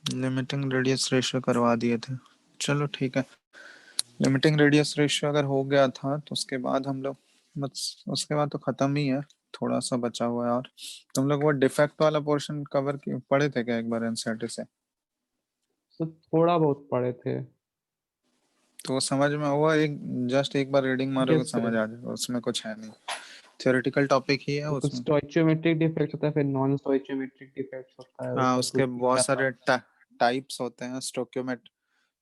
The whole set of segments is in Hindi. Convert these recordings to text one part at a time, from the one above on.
लिमिटिंग रेडियस रेशियो करवा दिए थे। चलो ठीक है, लिमिटिंग रेडियस रेशियो अगर हो गया था तो उसके बाद हम लोग बस उसके बाद तो खत्म ही है, थोड़ा सा बचा हुआ है। और तुम लोग वो डिफेक्ट वाला पोर्शन कवर पढ़े थे क्या एक बार एनसीईआरटी से? तो थोड़ा बहुत पढ़े थे। तो वो समझ में हुआ, एक जस्ट एक बार रीडिंग मारोगे यस समझ सर। आ जाएगा, उसमें कुछ है नहीं, थ्योरेटिकल टॉपिक ही है तो कुछ उसमें। स्टोइचियोमेट्रिक डिफेक्ट होता है, फिर नॉन स्टोइचियोमेट्रिक डिफेक्ट होता है, हाँ ऊपर उसके कुछ बहुत दिया था। सारे टाइप्स होते हैं स्टोक्योमेट,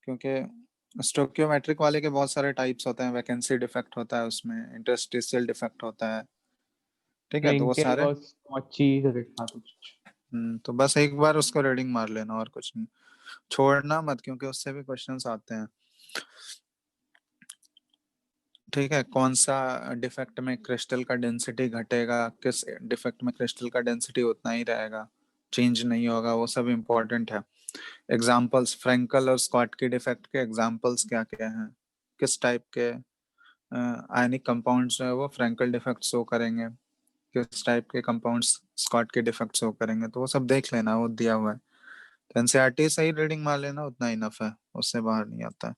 क्योंकि स्टोक्योमेट्रिक वाले के बहुत सारे टाइप्स होते हैं, वैकेंसी डिफेक्ट होता है उसमें, इंटरस्टिशियल डिफेक्ट होता है। ठीक है, तो वो फ्रैंकेल सारे और स्मॉची करके था कुछ। तो बस एक बार उसको रीडिंग मार लेना और कुछ नहीं, छोड़ना मत क्योंकि उससे भी क्वेश्चंस आते हैं। ठीक है, कौन सा डिफेक्ट में क्रिस्टल का डेंसिटी घटेगा, किस डिफेक्ट में क्रिस्टल का डेंसिटी उतना ही रहेगा, चेंज नहीं होगा, वो सब इम्पोर्टेंट है। एग्जाम्पल्स फ्रैंकल और स्कॉट की डिफेक्ट के एग्जाम्पल्स क्या क्या हैं, किस टाइप के आयनिक कंपाउंड्स जो है वो फ्रैंकल डिफेक्ट शो करेंगे, किस टाइप के कंपाउंड्स स्कॉट के डिफेक्ट शो करेंगे, तो वो सब देख लेना, वो दिया हुआ है। तो एनसीईआरटी से ही रीडिंग मार लेना, उतना इनफ है, उससे बाहर नहीं आता है।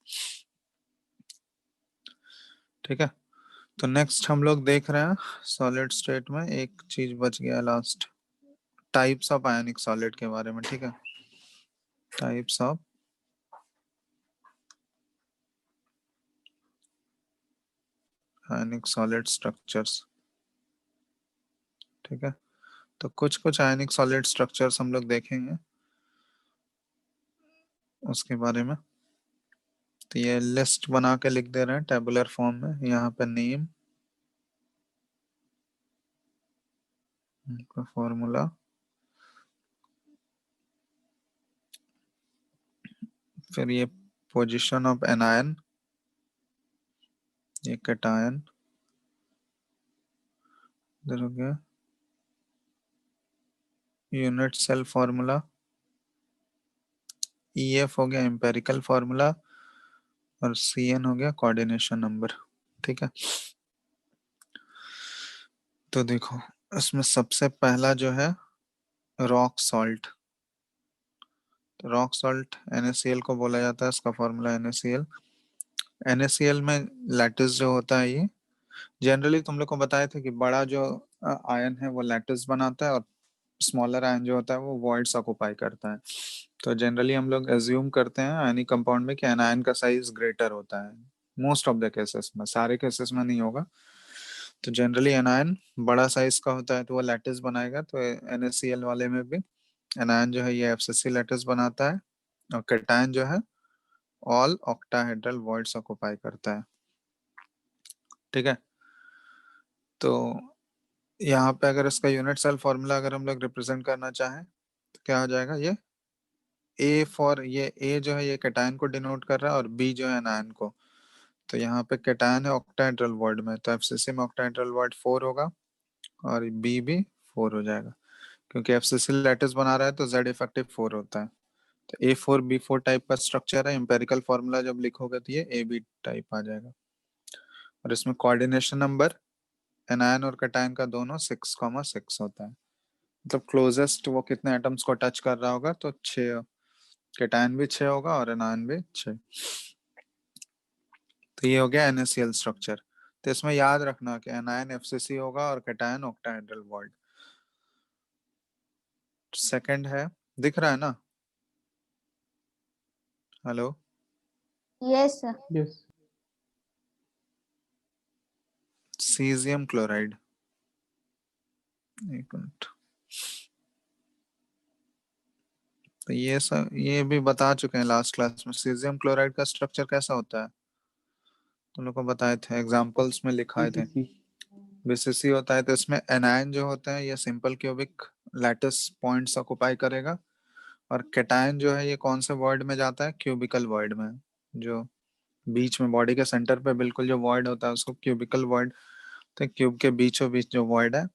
ठीक है, तो नेक्स्ट हम लोग देख रहे हैं सॉलिड स्टेट में एक चीज बच गया last, types of ionic solid के बारे में। ठीक है, types of ionic solid structures. ठीक है, तो कुछ कुछ आयनिक सॉलिड स्ट्रक्चर्स हम लोग देखेंगे उसके बारे में। तो ये लिस्ट बना के लिख दे रहे हैं टेबुलर फॉर्म में, यहाँ पे नेम, फॉर्मूला, फिर ये पोजीशन ऑफ एनायन, ये कैटायन, इधर हो गया यूनिट सेल फॉर्मूला, ईएफ हो गया एम्पेरिकल फॉर्मूला, और सीएन हो गया कोऑर्डिनेशन नंबर। ठीक है, तो देखो इसमें सबसे पहला जो है rock salt. Rock salt NaCl को बोला जाता है, इसका फॉर्मूला NaCl। NaCl में लैटिस जो होता है ये जनरली तुम लोग को बताए थे कि बड़ा जो आयन है वो लैटिस बनाता है, और स्मॉलर आयन जो होता है वो वॉइड्स ऑक्युपाई करता है। तो जनरली हम लोग एज्यूम करते हैं आयनिक कंपाउंड में कि एनायन का साइज ग्रेटर होता है, मोस्ट ऑफ द केसेस में, सारे केसेस में नहीं होगा। तो जनरली एनायन बड़ा साइज का होता है तो वो लैटिस बनाएगा, तो NaCl वाले में भी एनायन जो है ये एफसीसी लैटिस बनाता है, और कैटायन जो है ऑल ऑक्टाहेड्रल वॉइड्स ऑक्युपाई करता है। ठीक है, तो यहाँ पे अगर इसका यूनिट सेल फॉर्मूला अगर हम लोग रिप्रेजेंट करना चाहें तो क्या हो जाएगा, ये ए फॉर, ये ए जो है ये कैटायन को डिनोट कर रहा है और बी जो है एनायन को। तो यहाँ पे कैटायन है ऑक्टाहेड्रल वॉइड में, तो एफसीसी में ऑक्टाहेड्रल वॉइड 4 होगा और बी भी 4 हो जाएगा, क्योंकि एफसीसी लैटिस बना रहा है तो जेड इफेक्टिव 4 होता है। तो A4B4 टाइप का स्ट्रक्चर है, एम्पेरिकल फॉर्मूला जब लिखोगे तो ये AB टाइप आ जाएगा। और इसमें कोऑर्डिनेशन नंबर एनायन और कैटायन का दोनों 6,6 होता है, मतलब क्लोजेस्ट वो कितने एटम्स को टच कर रहा होगा, तो 6, कैटायन भी 6 होगा और एनायन भी 6। तो ये हो गया NaCl स्ट्रक्चर। तो इसमें याद रखना कि एनायन एफसीसी होगा और कैटायन ऑक्टाहेड्रल वॉइड। सेकंड है, दिख रहा है ना? Hello, yes sir. Yes. Caesium chloride, एक मिनट। तो ये सब ये भी बता चुके हैं लास्ट क्लास में, सीजियम क्लोराइड का स्ट्रक्चर कैसा होता है तुम लोग को बताए थे, एग्जांपल्स में लिखाए थे। बीसीसी। बीसीसी होता है, तो इसमें एनायन जो होता है ये simple cubic lattice points occupy करेगा, और कैटायन जो है ये कौन से वर्ड में जाता है, क्यूबिकल वर्ड में, जो बीच में बॉडी के सेंटर पे बिल्कुल जो वॉइड होता है उसको क्यूबिकल वॉइड, तो क्यूब के बीचों बीच जो वॉइड है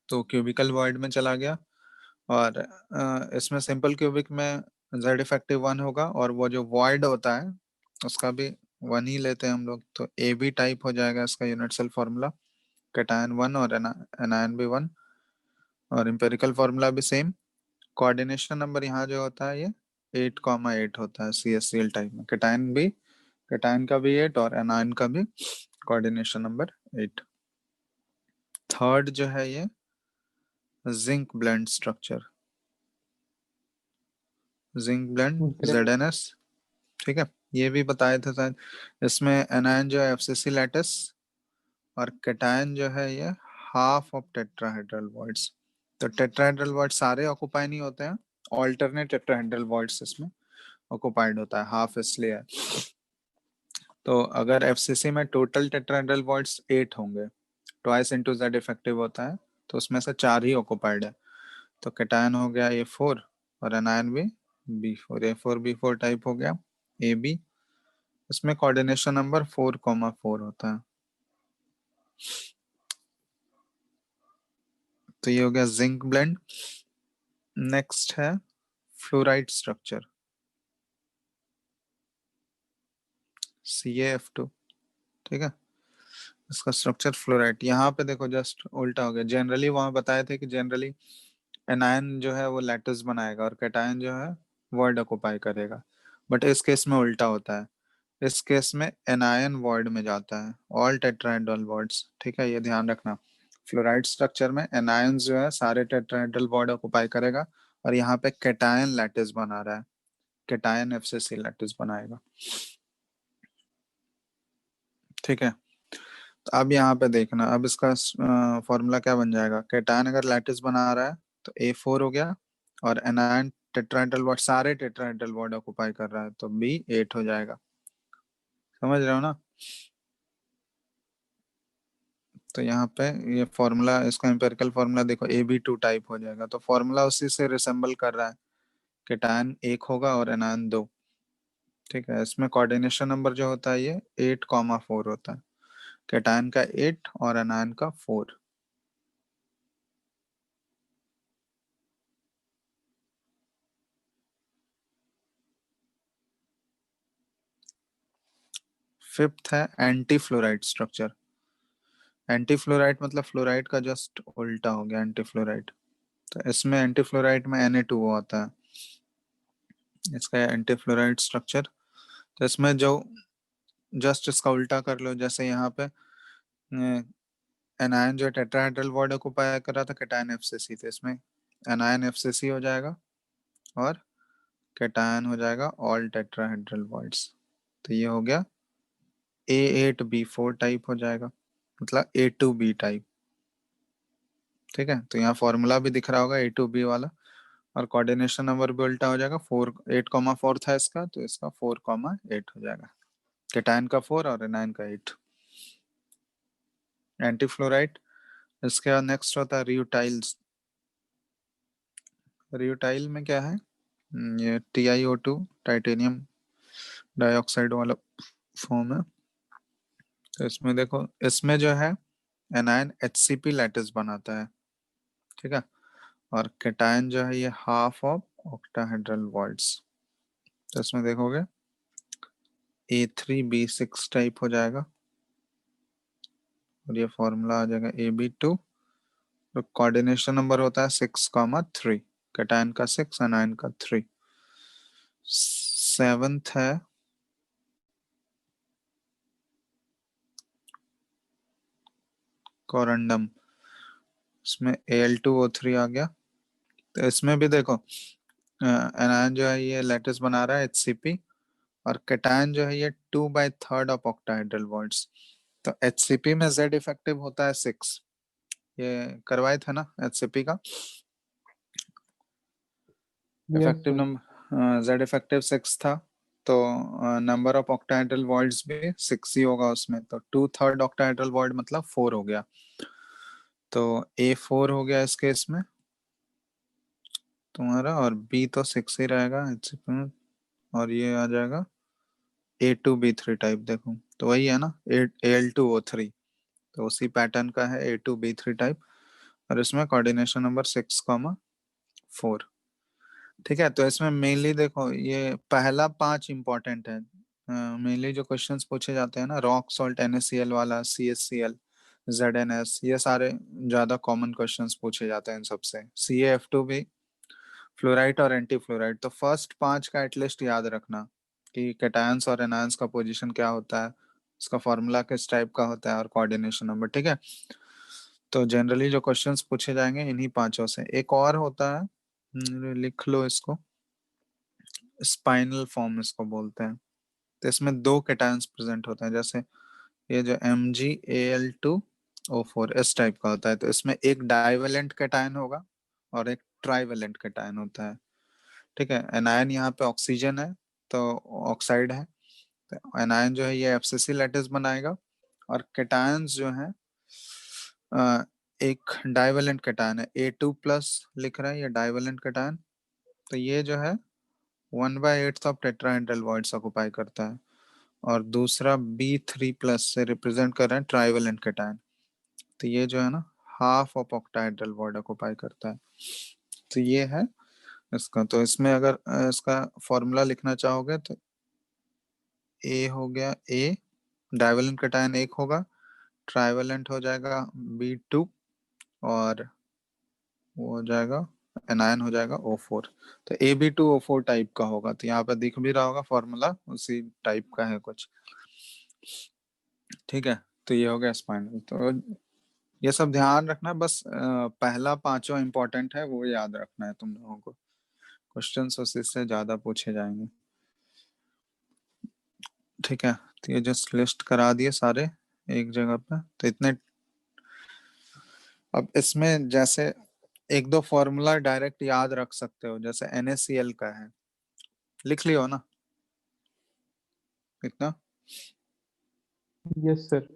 तो क्यूबिकल वॉइड में चला गया। और इसमें सिंपल क्यूबिक में जेड इफेक्टिव 1 होगा, और वो जो वॉइड होता है उसका भी 1 ही लेते हैं हम लोग, तो ए बी टाइप हो जाएगा इसका यूनिट सेल फॉर्मूला, कैटायन 1 और एनायन भी 1, और एम्पेरिकल फॉर्मूला भी सेम। कोऑर्डिनेशन नंबर यहाँ जो होता है ये 8,8 होता है CSCl टाइप में। कैटायन का भी 8 और एनायन का भी कोऑर्डिनेशन नंबर 8। थर्ड जो है ये zinc blende structure, zinc blende ZnS, ठीक है, ये भी बताए थे शायद। इसमें एनायन जो है FCC लैटिस और कैटायन जो है ये हाफ ऑफ टेट्राहेड्रल वॉइड्स। तो टेट्राहेड्रल वॉइड सारे ऑक्युपाई नहीं होते हैं, ऑल्टरनेट टेट्राहेड्रल वॉइड्स इसमें ऑक्युपाइड होता है, हाफ इसलिए है। तो अगर FCC में टोटल टेट्राहेड्रल वॉइड्स 8 होंगे, ट्वाइस इनटू Z इफेक्टिव होता है, तो उसमें से 4 ही ऑक्युपाइड है। तो कैटायन हो गया A4 और एनायन भी B4, A4B4 टाइप हो गया AB। इसमें कोऑर्डिनेशन नंबर 4,4 होता है। तो ये हो गया जिंक ब्लेंड। नेक्स्ट है फ्लोराइड स्ट्रक्चर, CaF2, ठीक है, इसका स्ट्रक्चर फ्लोराइड। यहाँ पे देखो जस्ट उल्टा हो गया। जनरली वहां बताए थे कि जनरली एनायन जो है वो लैटिस बनाएगा और कैटायन जो है वॉइड ऑक्युपाई करेगा, बट इस केस में उल्टा होता है। इस केस में एनायन वॉइड में जाता है, ऑल टेट्राहेड्रल वॉइड्स, ठीक है, ये ध्यान रखना। फ्लोराइड स्ट्रक्चर में एनायन जो है सारे टेट्राहेड्रल वॉइड ऑक्युपाई करेगा और यहाँ पे कैटायन लैटिस बना रहा है, कैटायन FCC लैटिस बनाएगा, ठीक है। तो अब यहाँ पे देखना, अब इसका फॉर्मूला क्या बन जाएगा। कैटायन अगर लैटिस बना रहा है तो A4 हो गया और एनायन टेट्राहेड्रल वॉइड, सारे टेट्राहेड्रल वॉइड ऑक्युपाई कर रहा है, तो B8 हो जाएगा। समझ रहे हो ना। तो यहाँ पे ये फॉर्मूला, इसका एम्पिरिकल फॉर्मूला देखो, AB2 टाइप हो जाएगा। तो फॉर्मूला उसी से रिसेंबल कर रहा है, कैटायन 1 होगा और एनायन 2, ठीक है। इसमें कोऑर्डिनेशन नंबर जो होता है ये 8,4 होता है, कैटायन का 8 और एनायन का 4। फिफ्थ है anti fluoride structure. Anti fluoride मतलब फ्लोराइड का जस्ट उल्टा हो गया, एंटी फ्लोराइड। तो इसमें एंटी फ्लोराइड में Na2O आता है, इसका एंटी फ्लोराइड स्ट्रक्चर। तो इसमें जो जस्ट इसका उल्टा कर लो, जैसे यहाँ पे एनायन जो टेट्राहेड्रल वॉइड ऑक्युपाई कर रहा था कैटायन FCC, तो इसमें एनायन FCC हो जाएगा और कैटायन हो जाएगा ऑल टेट्राहेड्रल वॉइड्स। तो ये हो गया A8B4 टाइप हो जाएगा, मतलब A2B टाइप, ठीक है। तो यहाँ फॉर्मूला भी दिख रहा होगा A2B वाला और कोऑर्डिनेशन नंबर भी उल्टा हो जाएगा। 8,4 था इसका, तो इसका 4,8 हो जाएगा, कैटायन का 4 और एनायन का 8। Anti fluoride. इसके बाद नेक्स्ट होता है रियूटाइल्स। रियूटाइल में क्या है, ये TiO2 टाइटेनियम डाइऑक्साइड वाला फॉर्म है। तो इसमें देखो, इसमें जो है एनायन HCP लैटिस बनाता है, ठीक है, और कैटायन जो है ये हाफ ऑफ ऑक्टाहेड्रल वॉइड्स। तो इसमें देखोगे A3B6 टाइप हो जाएगा और ये फॉर्मूला आ जाएगा AB2। तो कोऑर्डिनेशन नंबर होता है 6,3, कैटायन का 6 एनायन का 3। सेवंथ है कोरंडम, इसमें Al2O3 आ गया। तो इसमें भी देखो एनायन जो है ये लैटिस बना रहा है HCP और कैटायन जो है ये 2/3 ऑफ ऑक्टाहेड्रल बॉन्ड्स। तो HCP में Z इफेक्टिव होता है 6, ये करवाए थे ना HCP का इफेक्टिव नंबर, Z इफेक्टिव 6 था, तो नंबर ऑफ ऑक्टाहेड्रल वॉइड्स भी 6 ही होगा उसमें। तो 2/3 ऑक्टाहेड्रल वॉइड मतलब 4 हो गया, तो A4 हो गया इस केस में तुम्हारा, और B तो 6 ही रहेगा HCP में, और ये आ जाएगा A2B3 टाइप। देखो तो वही है ना, Al2O3, तो उसी पैटर्न का है A2B3 टाइप और इसमें कोऑर्डिनेशन नंबर 6,4, ठीक है। तो इसमें मेनली देखो ये पहला 5 इंपॉर्टेंट है। मेनली जो क्वेश्चंस पूछे जाते हैं ना, रॉक सॉल्ट NaCl वाला, CSCl, ZnS, ये सारे ज्यादा कॉमन क्वेश्चंस पूछे जाते हैं इन सबसे। CaF2 भी फ्लोराइड और एंटी फ्लोराइड। तो फर्स्ट 5 का एटलीस्ट याद रखना कि कैटायंस और एनायंस का पोजीशन क्या होता है, उसका फॉर्मूला किस टाइप का होता है और कोऑर्डिनेशन नंबर, ठीक है। तो जनरली जो क्वेश्चंस पूछे जाएंगे इन्हीं पांचों से। एक और होता है, लिख लो इसको, स्पाइनल फॉर्म इसको बोलते हैं। तो इसमें 2 कैटायंस प्रेजेंट होते हैं, जैसे ये जो MgAl2O4 इस टाइप का होता है। तो इसमें एक डाइवेलेंट कैटायन होगा और एक ट्राइवेलेंट कैटायन होता है, ठीक है। एनायन यहाँ पे ऑक्सीजन है तो ऑक्साइड है, तो एनायन जो है ये एफसीसी लैटिस बनाएगा। और कैटायंस जो है एक डाइवेलेंट कैटायन है, A2+ लिख रहा है ये डाइवेलेंट कैटायन। तो ये जो है 1/8 ऑफ टेट्राहेड्रल वॉइड्स ऑक्युपाई करता है। और दूसरा B3+ से रिप्रेजेंट कर रहे हैं ट्राइवेलेंट कैटायन। तो ये जो है ना half of octahedral void occupy करता है। तो ये है इसका। तो इसमें अगर इसका फॉर्मूला लिखना चाहोगे तो ए हो गया, ए डाइवेलेंट कैटायन एक होगा, ट्राइवेलेंट हो जाएगा B2, और वो हो जाएगा एनायन हो जाएगा O4। तो AB2O4 टाइप का होगा। तो यहाँ पे दिख भी रहा होगा फॉर्मूला उसी टाइप का है कुछ, ठीक है। तो ये हो गया स्पाइनल। तो ये सब ध्यान रखना, बस पहला पांचों इंपॉर्टेंट है वो याद रखना है तुम लोगों को, क्वेश्चन उसी से ज्यादा पूछे जाएंगे, ठीक है। तो ये जस्ट लिस्ट करा दिए सारे एक जगह पे। तो इतने, अब इसमें जैसे एक दो फॉर्मूला डायरेक्ट याद रख सकते हो, जैसे NaCl का है, लिख लियो ना इतना। Yes sir.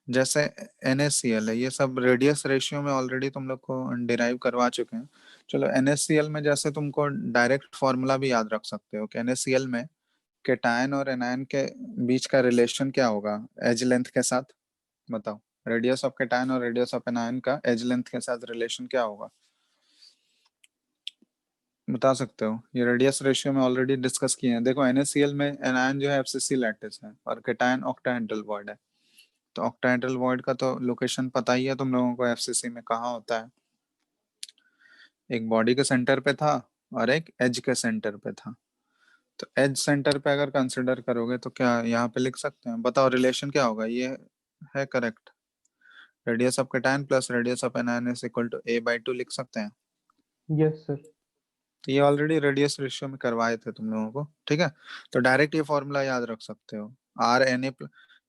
जैसे NaCl है, ये सब रेडियस रेशियो में ऑलरेडी तुम लोग को डिराइव करवा चुके हैं। चलो NaCl में जैसे तुमको डायरेक्ट फॉर्मूला भी याद रख सकते हो कि NaCl में कैटायन और एनायन के बीच का रिलेशन क्या होगा एज लेंथ के साथ, बताओ। रेडियस ऑफ कैटायन और रेडियस ऑफ एनायन का एज लेंथ के साथ रिलेशन क्या होगा, बता सकते हो। ये रेडियस रेशियो में ऑलरेडी डिस्कस किए हैं। देखो NaCl में एनायन जो है एफसीसी लैटिस है और कैटायन ऑक्टाहेड्रल वॉइड है। तो ऑक्टाहेड्रल वॉइड का तो लोकेशन पता ही है तुम लोगों को, एफसीसी में कहाँ होता है। एक बॉडी के सेंटर पे था और एक एज के सेंटर पे था। तो एज सेंटर पे अगर कंसिडर करोगे तो क्या यहाँ पे लिख सकते हैं, बताओ रिलेशन क्या होगा। ये है correct, radius of cation plus radius of anion is equal to A/2 लिख सकते हैं। Yes sir. तो ये ऑलरेडी रेडियस रेशियो में करवाए थे तुम लोगों को, ठीक है। तो डायरेक्ट ये फॉर्मूला याद रख सकते हो, RNA,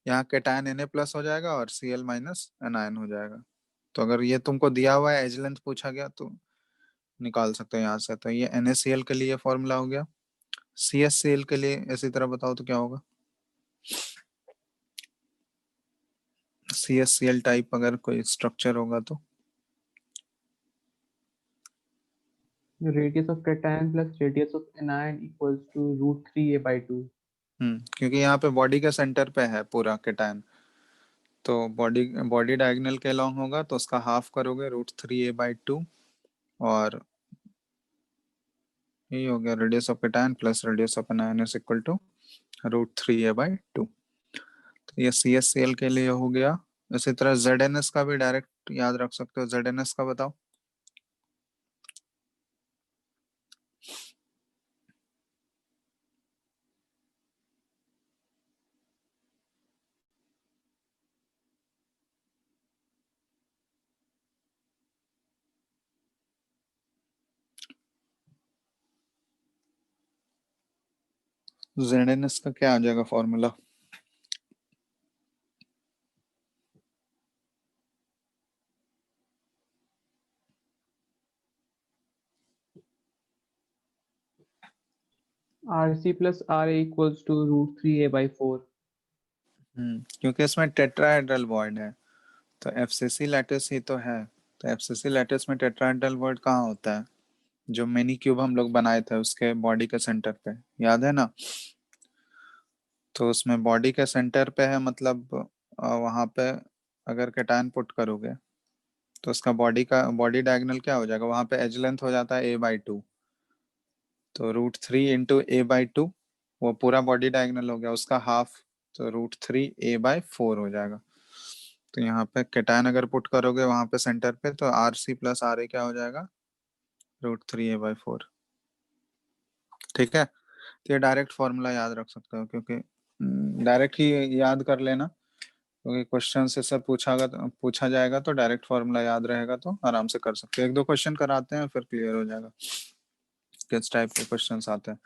यहाँ कैटायन Na+ हो जाएगा और Cl- एनायन हो जाएगा। तो अगर ये तुमको दिया हुआ है एज लेंथ पूछा गया तो निकाल सकते हो यहाँ से। तो ये NaCl के लिए फॉर्मूला हो गया। CsCl के लिए इसी तरह बताओ तो क्या होगा। CsCl टाइप अगर कोई स्ट्रक्चर होगा तो radius of cation plus radius of anion equals to √3a/2। क्योंकि यहाँ पे बॉडी के सेंटर पे है पूरा कैटायन, तो बॉडी बॉडी डायगोनल के अलॉन्ग होगा तो उसका हाफ करोगे √3a/2, और यही हो गया radius of cation plus radius of anion is equal to √3a/2। तो ये CsCl के लिए हो गया। इसी तरह ZnS का भी डायरेक्ट याद रख सकते हो। ZnS का बताओ। ZnS का क्या आ जाएगा formula, Rc plus Ra equals to √3a/4। क्योंकि इसमें टेट्राहेड्रल वॉइड है तो एफसीसी लैटिस ही तो है। तो एफसीसी लैटिस में टेट्राहेड्रल वॉइड कहाँ होता है, जो मिनी क्यूब हम लोग बनाए थे उसके बॉडी के सेंटर पे, याद है ना। तो उसमें बॉडी के सेंटर पे है, मतलब वहां पे अगर कैटायन पुट करोगे तो उसका बॉडी डायगोनल क्या हो जाएगा, वहां पे एज लेंथ हो जाता है A/2। तो √3 × A/2 वो पूरा बॉडी डायगोनल हो गया, उसका हाफ तो √3a/4 हो जाएगा। तो यहाँ पे कैटायन अगर पुट करोगे वहां पे सेंटर पे तो RC + RA क्या हो जाएगा, √3a/4। ठीक है, तो ये डायरेक्ट फॉर्मूला याद रख सकते हो, क्योंकि डायरेक्ट ही याद कर लेना, क्योंकि क्वेश्चन से सब पूछा जाएगा तो डायरेक्ट फॉर्मूला याद रहेगा तो आराम से कर सकते हो। एक दो क्वेश्चन कराते हैं फिर क्लियर हो जाएगा किस टाइप के क्वेश्चंस आते हैं।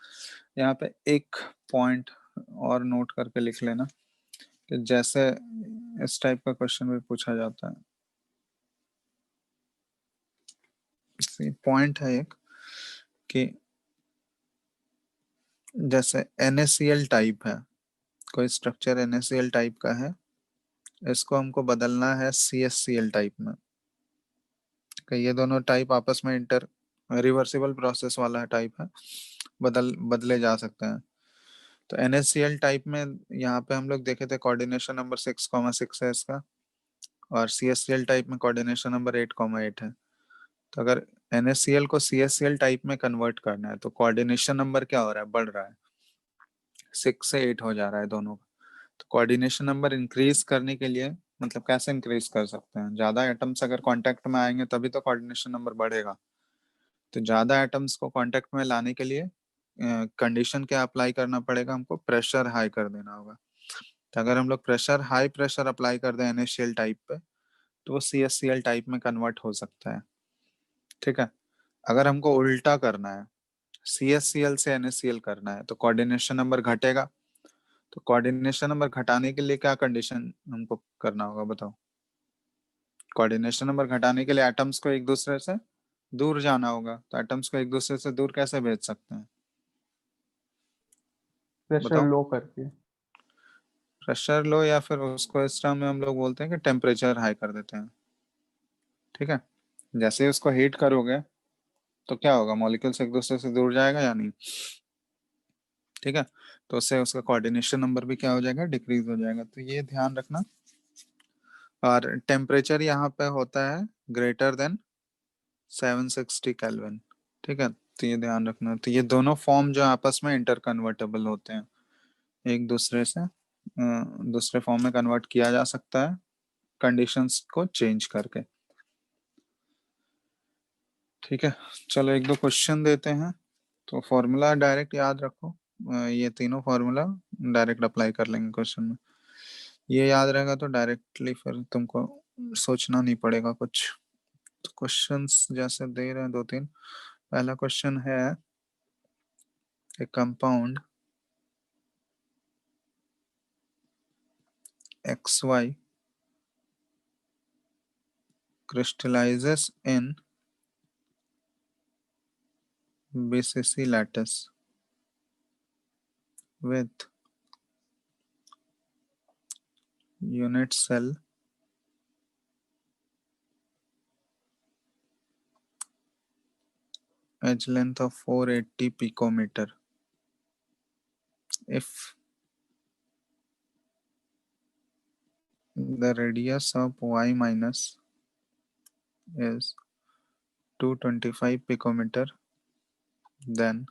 यहाँ पे एक पॉइंट और नोट करके लिख लेना कि जैसे इस टाइप का क्वेश्चन भी पूछा जाता है। पॉइंट है एक कि जैसे NaCl टाइप है, कोई स्ट्रक्चर NaCl टाइप का है, इसको हमको बदलना है CaCl टाइप में। कि ये दोनों टाइप आपस में रिवर्सिबल प्रोसेस वाला टाइप है, बदले जा सकते हैं। तो NaCl टाइप में यहाँ पे हम लोग देखे थे कोऑर्डिनेशन नंबर 6,6 है इसका, और CaCl टाइप में कोऑर्डिनेशन नंबर 8,8 है। तो अगर NaCl को CaCl टाइप में कन्वर्ट करना है तो कोऑर्डिनेशन नंबर क्या हो रहा है, बढ़ रहा है, 6 से 8 हो जा रहा है दोनों का। तो कोऑर्डिनेशन नंबर इंक्रीज करने के लिए मतलब कैसे इंक्रीज कर सकते हैं, ज्यादा एटम्स अगर कांटेक्ट में आएंगे तभी तो कोऑर्डिनेशन नंबर बढ़ेगा। तो ज्यादा एटम्स को कांटेक्ट में लाने के लिए कंडीशन क्या अप्लाई करना पड़ेगा, हमको प्रेशर हाई कर देना होगा। तो अगर हम लोग हाई प्रेशर अप्लाई कर दें NaCl टाइप पे तो वो CaCl टाइप में कन्वर्ट हो सकता है। ठीक है, अगर हमको उल्टा करना है, CaCl से NaCl करना है, तो कोऑर्डिनेशन नंबर घटेगा। तो कोऑर्डिनेशन नंबर घटाने के लिए क्या कंडीशन हमको करना होगा बताओ। कोऑर्डिनेशन नंबर घटाने के लिए एटम्स को एक दूसरे से दूर जाना होगा। तो एटम्स को एक दूसरे से दूर कैसे भेज सकते हैं प्रेशर बताओ। लो करके। प्रेशर लो, या फिर उसको इस टर्म में हम लोग बोलते हैं कि टेम्परेचर हाई कर देते हैं। ठीक है, जैसे ही उसको हीट करोगे तो क्या होगा, मॉलिक्यूल्स एक दूसरे से दूर जाएगा या नहीं। ठीक है, तो उससे उसका कोऑर्डिनेशन नंबर भी क्या हो जाएगा, डिक्रीज हो जाएगा। तो ये ध्यान रखना। और टेम्परेचर यहाँ पे होता है ग्रेटर देन 760 केल्विन। ठीक है, तो ये ध्यान रखना। तो ये दोनों फॉर्म जो आपस में इंटर कन्वर्टेबल होते हैं, एक दूसरे से दूसरे फॉर्म में कन्वर्ट किया जा सकता है कंडीशंस को चेंज करके। ठीक है, चलो एक दो क्वेश्चन देते हैं। तो फॉर्मूला डायरेक्ट याद रखो, ये तीनों फॉर्मूला डायरेक्ट अप्लाई कर लेंगे क्वेश्चन में। ये याद रहेगा तो डायरेक्टली फिर तुमको सोचना नहीं पड़ेगा कुछ। तो क्वेश्चंस जैसे दे रहे हैं दो तीन। पहला क्वेश्चन है, a compound XY crystallizes in BCC lattice with unit cell edge length of 480 picometer if the radius of Y minus is 225 picometer, then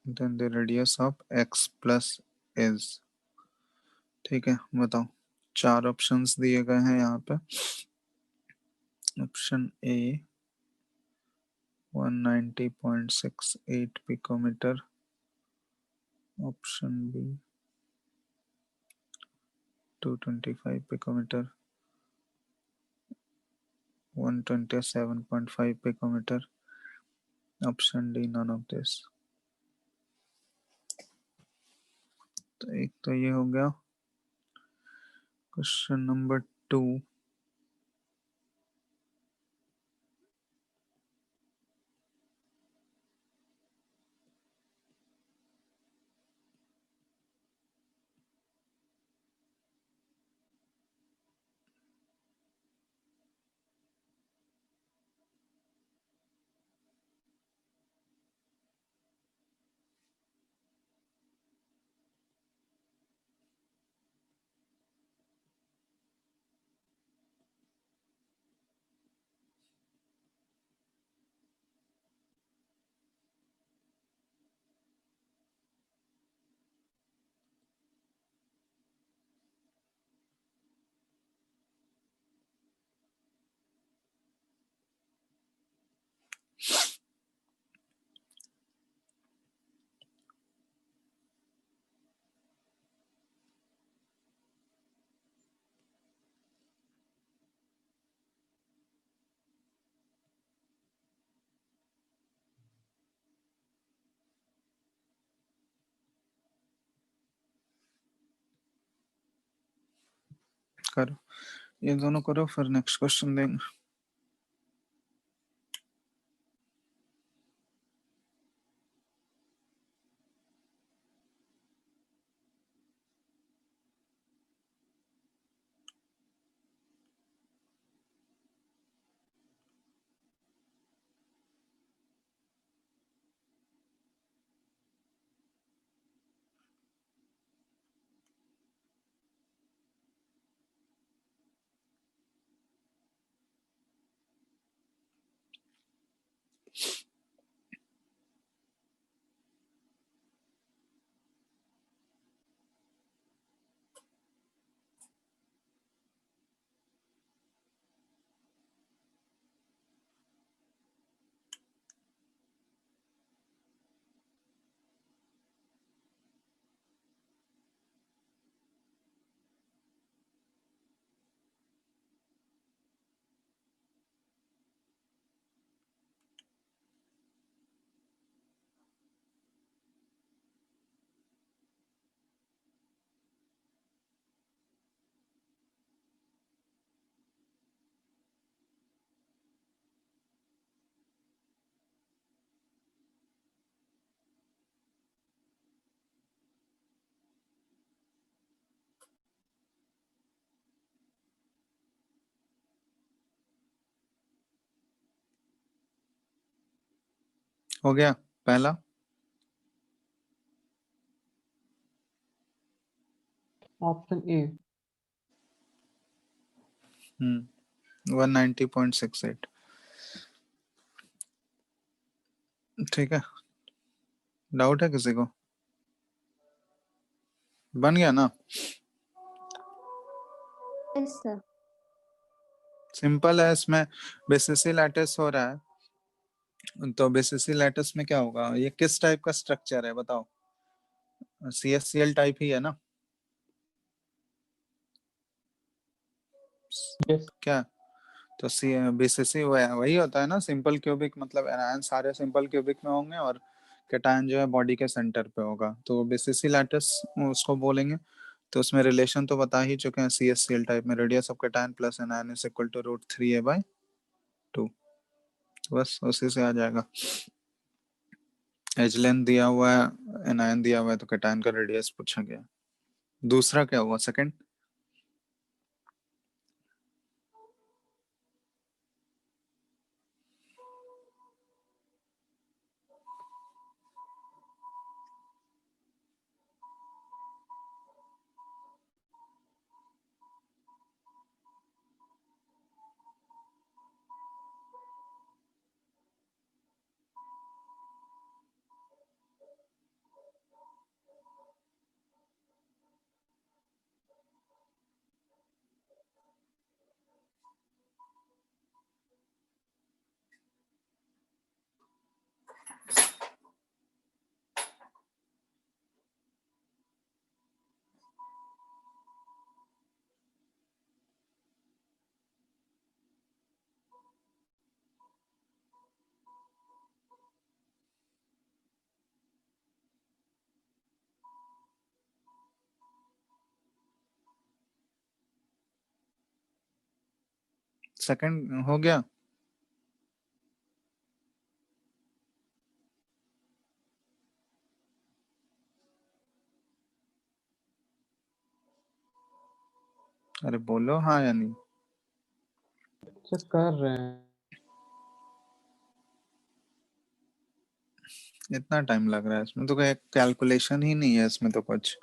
the radius of X plus is। ठीक है, बताओ। चार ऑप्शंस दिए गए हैं यहाँ पे। Option A 190.68 picometre, option B 225 picometre, 127.5 picometre, option D none of this. तो एक तो ये हो गया। क्वेश्चन नंबर 2, करो, ये दोनों करो, फिर नेक्स्ट क्वेश्चन देंगे। हो गया पहला? Option A. 190.68। ठीक है, डाउट है किसी को? बन गया ना? Yes sir. सिंपल है, इसमें बेसिसी लैटिस हो रहा है, तो बेसिसी लैटिस में क्या होगा? ये किस टाइप का स्ट्रक्चर है बताओ? CSCl टाइप ही है ना? यस। क्या? तो बीसीसी वही होता है ना, सिंपल क्यूबिक, मतलब एनायन सारे सिंपल क्यूबिक में होंगे और कैटायन जो है बॉडी के सेंटर पे होगा, तो बीसीसी लैटिस उसको बोलेंगे। तो उसमें रिलेशन तो बता ही चुके हैं, CSCl टाइप में radius of cation plus anion is equal to √3a/2। बस उसी से आ जाएगा। एज लेंथ दिया हुआ है, एनायन दिया हुआ है, तो कैटायन का रेडियस पूछा गया। दूसरा क्या हुआ, सेकंड? सेकंड हो गया? अरे बोलो हाँ या नहीं। चेक कर रहे हैं। इतना टाइम लग रहा है इसमें तो, कोई कैलकुलेशन ही नहीं है इसमें तो कुछ।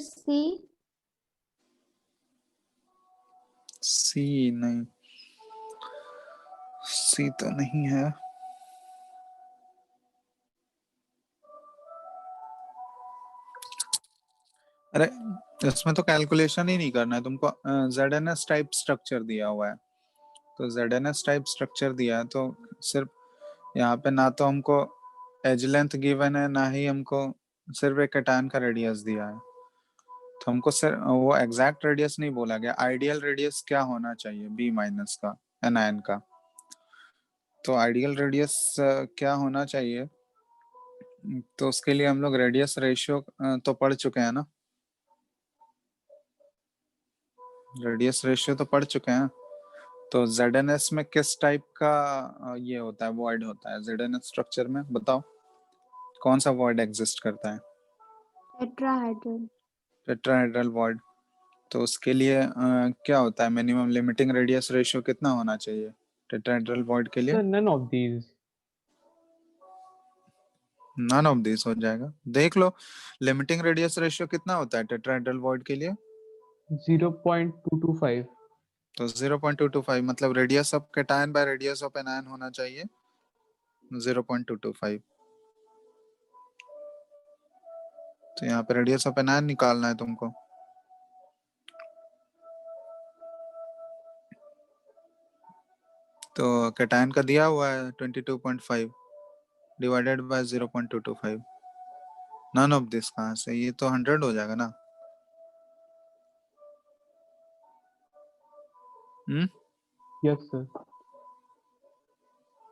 सी। सी नहीं, सी तो नहीं है। अरे इसमें तो कैलकुलेशन ही नहीं करना है तुमको, ZNS टाइप स्ट्रक्चर दिया हुआ है, तो ZNS टाइप स्ट्रक्चर दिया है तो सिर्फ यहाँ पे ना तो हमको एज लेंथ गिवन है, ना ही हमको सिर्फ एक कैटायन का रेडियस दिया है, तो हमको सिर्फ वो एग्जैक्ट रेडियस नहीं बोला गया, आइडियल रेडियस क्या होना चाहिए बी माइनस का एनायन का, तो आइडियल रेडियस क्या होना चाहिए, तो उसके लिए हम लोग रेडियस रेशियो तो पढ़ चुके हैं ना, रेडियस रेशियो तो पढ़ चुके हैं। तो ZNS में किस टाइप का ये होता है, वॉइड होता है ZNS स्ट्रक्चर में, बताओ कौन सा वॉइड एग्जिस्ट करता है? टेट्राहेड्रल। Tetrahedral void. तो उसके लिए क्या होता है, मिनिमम लिमिटिंग रेडियस रेशियो कितना होना चाहिए टेट्राहेड्रल वॉइड के लिए? Sir, none of these. None of this हो जाएगा, देख लो लिमिटिंग रेडियस रेशियो कितना होता है टेट्राहेड्रल वॉइड के लिए? 0.225. तो 0.225 मतलब radius of cation by radius of anion होना चाहिए 0.225। तो यहाँ पे रेडियस ऑफ एनायन निकालना है तुमको, तो कैटायन का दिया हुआ है 22.5 divided by 0.225, none of this कहाँ से, ये तो 100 हो जाएगा ना। Yes, sir.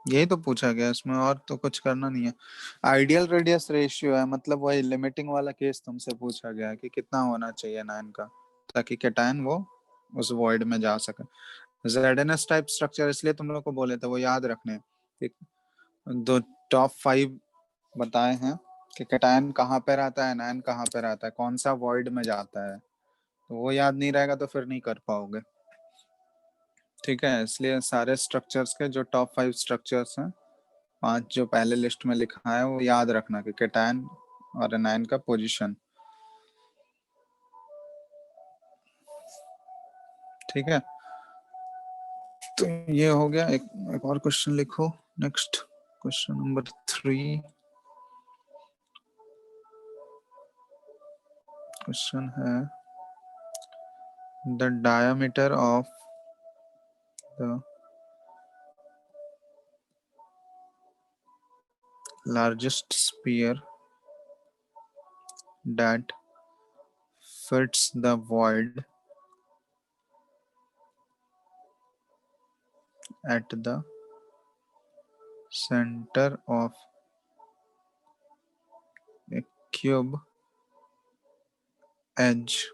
यही तो पूछा गया इसमें, और तो कुछ करना नहीं है। आइडियल रेडियस रेशियो है, मतलब वही लिमिटिंग वाला केस तुमसे पूछा गया है कि कितना होना चाहिए नाइन का, ताकि कैटायन वो उस वॉइड में जा सके। ZNS टाइप स्ट्रक्चर इसलिए तुम लोग को बोले थे वो याद रखने, कि दो टॉप 5 बताए हैं कि कैटायन कहाँ पे रहता है, नाइन कहाँ पे रहता है, कौन सा वॉइड में जाता है, तो वो याद नहीं रहेगा तो फिर नहीं कर पाओगे। ठीक है, इसलिए सारे स्ट्रक्चर्स के जो टॉप 5 स्ट्रक्चर्स हैं, 5 जो पहले लिस्ट में लिखा है वो याद रखना कि कैटायन और एनायन का पोजीशन। ठीक है, तो ये हो गया। एक और क्वेश्चन लिखो, नेक्स्ट क्वेश्चन नंबर 3। क्वेश्चन है the diameter of the largest sphere that fits the void at the center of a cube edge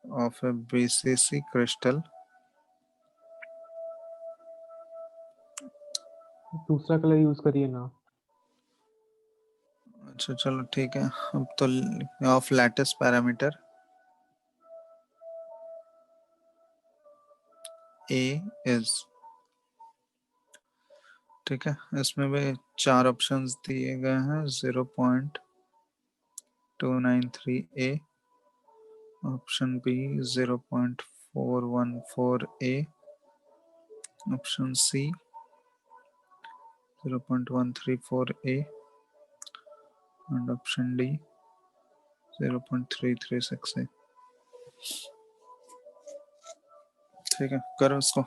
of a BCC crystal दूसरा कलर यूज करिए ना. अच्छा चलो ठीक है, अब तो of lattice parameter A is, ठीक है, इसमें भी 4 ऑप्शंस दिए गए हैं, 0.293A, option B 0.414A, option C 0.134A and option D 0.336A। ठीक है, करो इसको।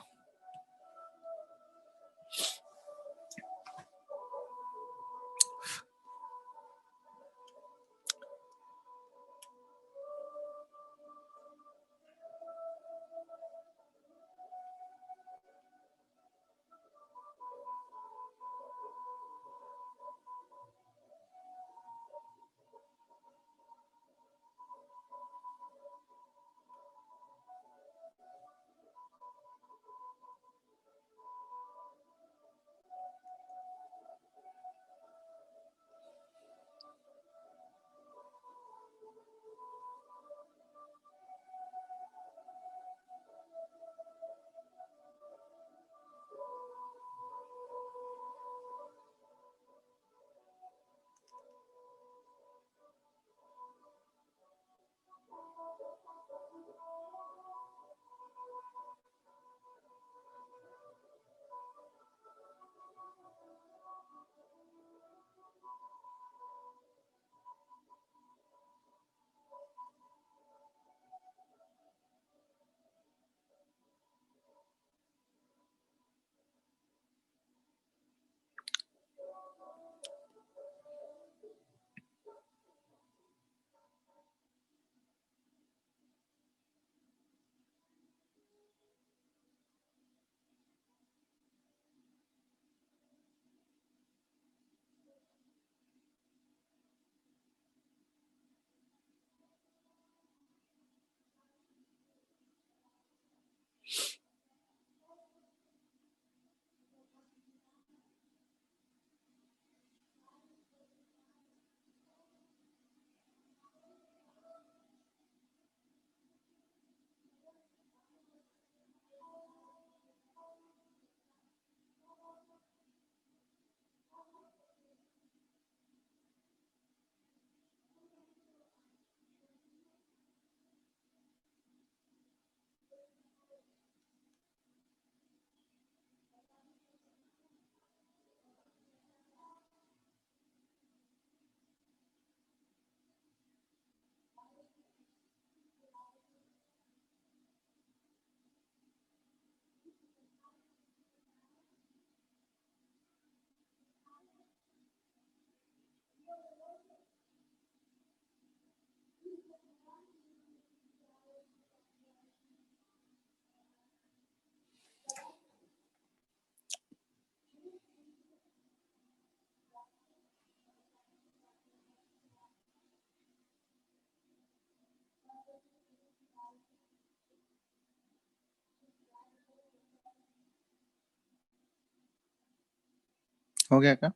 हो गया क्या?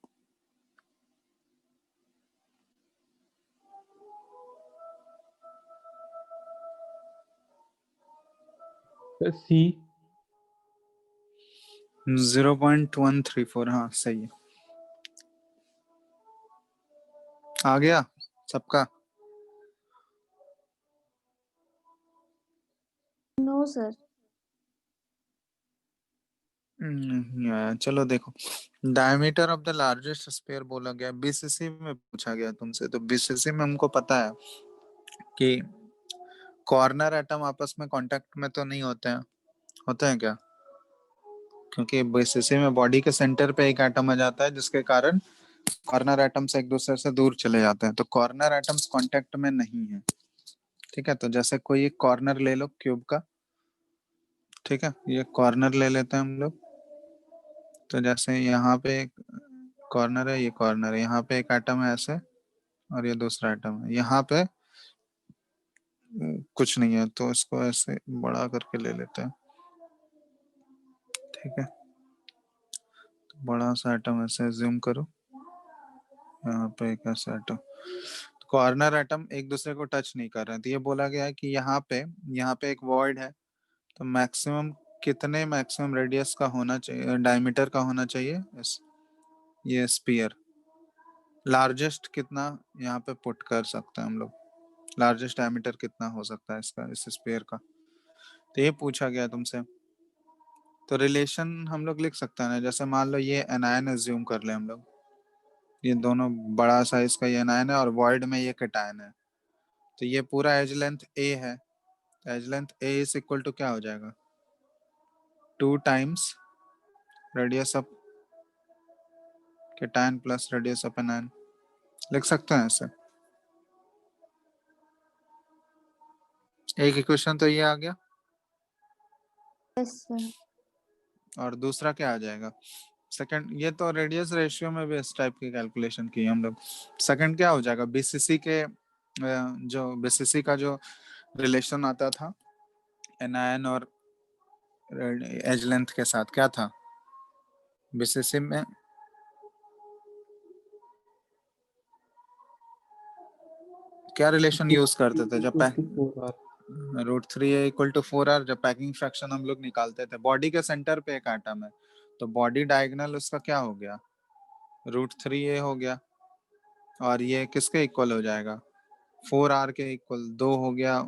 सर सी। 0.134, हाँ सही है। आ गया सबका? No, sir. नहीं आया। चलो देखो, diameter of the largest sphere बोला गया, बीसीसी में पूछा गया तुमसे, तो बीसीसी में हमको पता है कि कॉर्नर एटम आपस में कांटेक्ट में तो नहीं होते हैं, होते हैं क्या? क्योंकि बीसीसी में बॉडी के सेंटर पे एक एटम आ जाता है, जिसके कारण कॉर्नर एटम्स एक दूसरे से दूर चले जाते हैं, तो कॉर्नर एटम्स कांटेक्ट में नहीं है। ठीक है, तो जैसे कोई एक कॉर्नर ले लो क्यूब का, ठीक है, ये कॉर्नर ले लेते हैं हम लोग। तो जैसे यहाँ पे एक कॉर्नर है, ये कॉर्नर है, यहाँ पे एक एटम है ऐसे, और ये दूसरा एटम है, यहाँ पे कुछ नहीं है, तो इसको ऐसे बड़ा करके ले लेते हैं। ठीक है, तो बड़ा सा एटम ऐसे जूम करो, यहाँ पे एक ऐसा एटम, कॉर्नर एटम एक दूसरे को टच नहीं कर रहे हैं, तो ये बोला गया है कि यहाँ पे एक वॉइड है, तो मैक्सिमम कितने मैक्सिमम रेडियस का होना चाहिए, डायमीटर का होना चाहिए ये स्पीयर, लार्जेस्ट कितना यहाँ पे पुट कर सकते हैं हम लोग, लार्जेस्ट डायमीटर कितना हो सकता है इसका, इस स्पीयर का, तो ये पूछा गया तुमसे। तो रिलेशन हम लोग लिख सकते हैं ना, जैसे मान लो ये एनायन एज्यूम कर ले हम लोग, ये दोनों बड़ा साइज का ये एनायन है और वॉइड में ये कैटायन है, तो ये पूरा एज लेंथ ए है, edge length A is equal to क्या हो जाएगा, 2 times radius of cation plus radius of anion, लिख सकते हैं ऐसे। एक इक्वेशन तो ये आ गया, Yes, sir. और दूसरा क्या आ जाएगा सेकंड, ये तो रेडियस रेशियो में भी इस टाइप की कैलकुलेशन की हम लोग। सेकंड क्या हो जाएगा, बीसीसी के जो बीसीसी का जो रिलेशन आता था एनायन और एज लेंथ के साथ, क्या था बीसीसी में, क्या रिलेशन यूज करते थे जब √3 √3 = 4r, जब पैकिंग फ्रैक्शन हम लोग निकालते थे, बॉडी के सेंटर पे एक एटम है, तो बॉडी डायगोनल उसका क्या हो गया, √3a हो गया, और ये किसके इक्वल हो जाएगा, 4r के इक्वल, 2 हो गया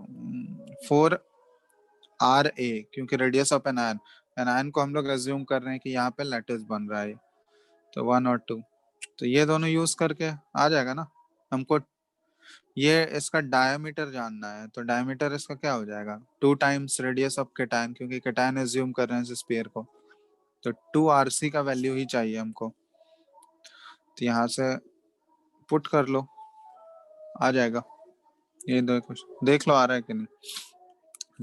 4ra, क्योंकि रेडियस ऑफ एनायन, एनायन को हम लोग एज्यूम कर रहे हैं कि यहाँ पे लैटिस बन रहा है, तो 1 और 2, तो ये दोनों यूज करके आ जाएगा ना हमको। ये इसका डायमीटर जानना है, तो डायमीटर इसका क्या हो जाएगा, 2 टाइम्स रेडियस ऑफ कैटायन, क्योंकि कैटायन एज्यूम कर रहे हैं इस स्फीयर को, तो 2rc का वैल्यू ही चाहिए हमको, तो यहाँ से पुट कर लो, आ जाएगा। ये दो कुछ देख लो आ रहा है कि नहीं,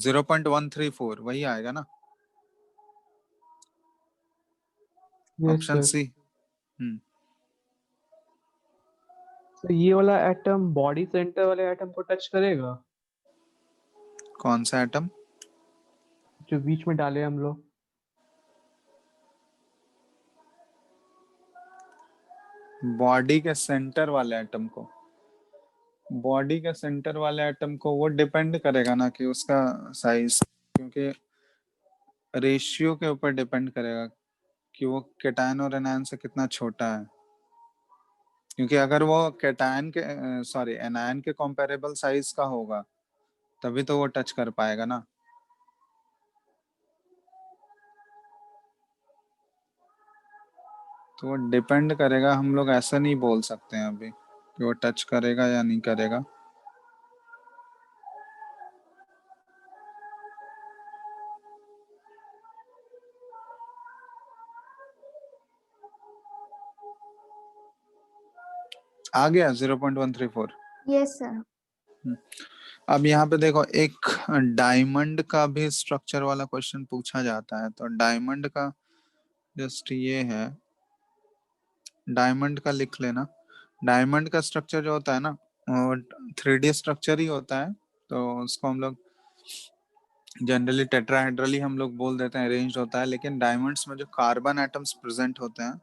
0.134 वही आएगा ना, यस ऑप्शन सर। सी। तो ये वाला एटम बॉडी सेंटर वाले एटम को टच करेगा, कौन सा एटम? जो बीच में डाले हम लोग। बॉडी के सेंटर वाले एटम को, बॉडी के सेंटर वाले एटम को वो डिपेंड करेगा ना कि उसका साइज, क्योंकि रेशियो के ऊपर डिपेंड करेगा कि वो कैटायन और एनायन से कितना छोटा है, क्योंकि अगर वो कैटायन के सॉरी एनायन के कंपैरेबल साइज का होगा तभी तो वो टच कर पाएगा ना, तो वो डिपेंड करेगा, हम लोग ऐसा नहीं बोल सकते हैं अभी कि वो टच करेगा या नहीं करेगा। आ गया 0.134। Yes, sir. अब यहाँ पे देखो, एक डायमंड का भी स्ट्रक्चर वाला क्वेश्चन पूछा जाता है, तो डायमंड का जस्ट ये है, डायमंड का लिख लेना। डायमंड का स्ट्रक्चर जो होता है ना, 3D स्ट्रक्चर ही होता है, तो उसको हम लोग जनरली टेट्राहेड्रली हम लोग बोल देते हैं, अरेंज होता है, लेकिन डायमंड्स में जो कार्बन एटम्स प्रेजेंट होते हैं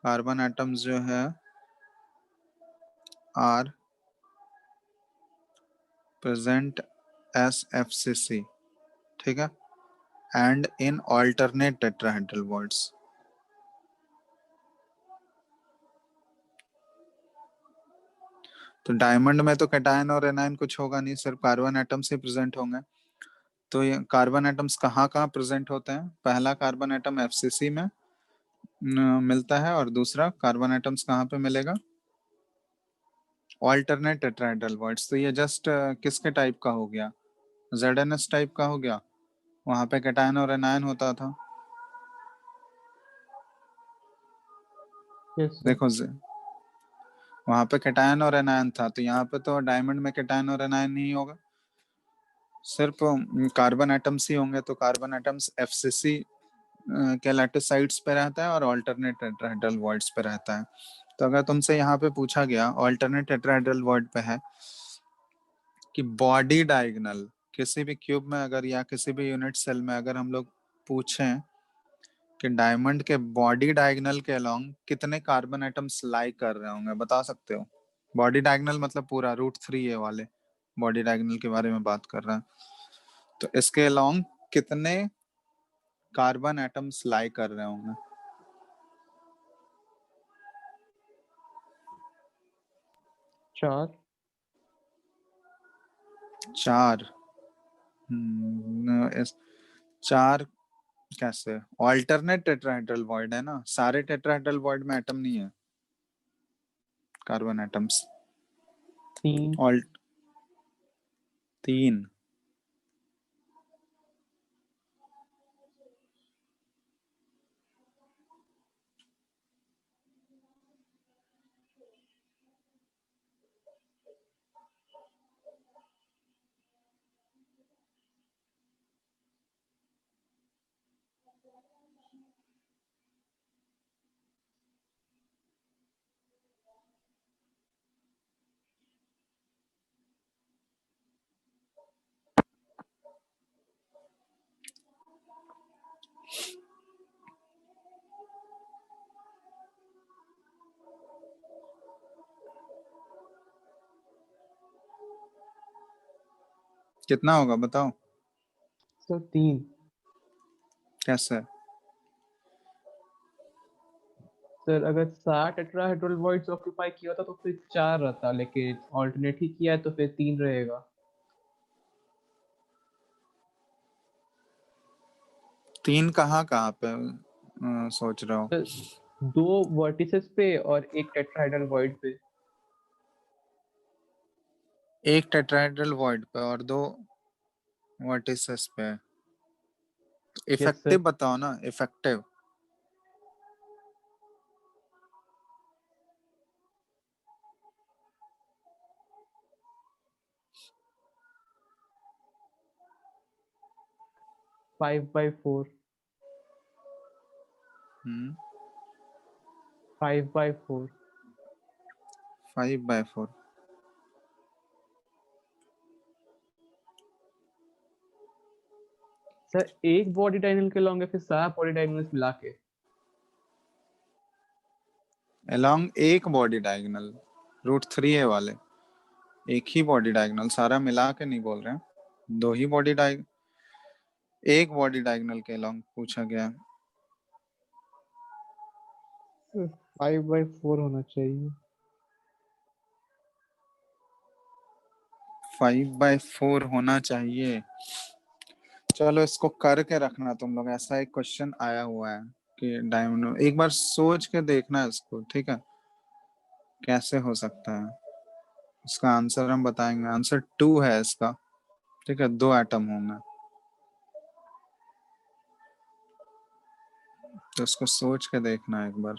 कार्बन एटम्स जो है आर प्रेजेंट एस FCC, ठीक है, and in alternate tetrahedral bonds. तो डायमंड में तो कैटायन और एनायन कुछ होगा नहीं, सिर्फ कार्बन एटम्स ही प्रेजेंट होंगे। तो ये कार्बन एटम्स कहाँ कहाँ प्रेजेंट होते हैं? पहला कार्बन एटम FCC में मिलता है, और दूसरा कार्बन एटम्स कहाँ पे मिलेगा? Alternate tetrahedral bonds. तो ये जस्ट किसके टाइप का हो गया? ZNS टाइप का हो गया। वहां पे कैटायन और एनायन होता था। Yes sir. देखो वहां पे कैटायन और एनायन था, तो यहाँ पे तो डायमंड में कैटायन और एनायन नहीं होगा, सिर्फ कार्बन एटम्स ही होंगे। तो कार्बन एटम्स FCC के लैटिस साइड्स पे रहता है और ऑल्टरनेट टेट्राहेड्रल बॉन्ड्स पे रहता है। तो अगर तुमसे यहाँ पे पूछा गया ऑल्टरनेट टेट्राहेड्रल बॉन्ड पे है कि बॉडी डायगोनल किसी भी क्यूब में अगर या किसी भी यूनिट सेल में अगर हम लोग पूछें कि डायमंड के बॉडी डायगोनल के अलोंग कितने कार्बन एटम्स लाई कर रहे होंगे, बता सकते हो? बॉडी डायगोनल मतलब पूरा √3 वाले बॉडी डायगोनल के बारे में बात कर रहे हैं। तो इसके अलोंग कितने कार्बन एटम्स लाई कर रहे होंगे? 4। 4। 4 कैसे? ऑल्टरनेट टेट्राहेड्रल बॉन्ड है ना, सारे टेट्राहेड्रल बॉन्ड में एटम नहीं है कार्बन एटम्स। 3। ऑल 3। कितना होगा बताओ? सर 3। कैसे? सर अगर 7 टेट्राहेड्रल वॉइड्स ऑक्यूपाई किया होता तो फिर 4 रहता, लेकिन ऑल्टरनेट ही किया है तो फिर 3 रहेगा। 3 कहाँ कहाँ पे सोच रहे हो? सर 2 वर्टिसेस पे और एक टेट्राहेड्रल वॉइड पे। एक टेट्राहेड्रल वॉइड पे और 2 वर्टिसेस पे। Yes effective sir. बताओ ना, इफेक्टिव। 5/4। 5/4। 5/4। सर एक बॉडी डायनल के लॉन्ग है फिर सारा बॉडी डायनल्स मिला के? अलोंग एक बॉडी डायगोनल √3 वाले, एक ही बॉडी डायगोनल, सारा मिला के नहीं बोल रहे हैं। 2 ही बॉडी डायग एक बॉडी डायगोनल के अलोंग पूछा गया है। 5/4 होना चाहिए। 5/4 होना चाहिए। चलो इसको करके रखना तुम लोग, ऐसा एक क्वेश्चन आया हुआ है कि डायमंड, एक बार सोच के देखना इसको, ठीक है, कैसे हो सकता है। इसका आंसर हम बताएंगे, आंसर 2 है इसका, ठीक है, 2 एटम होंगे। तो इसको सोच के देखना एक बार।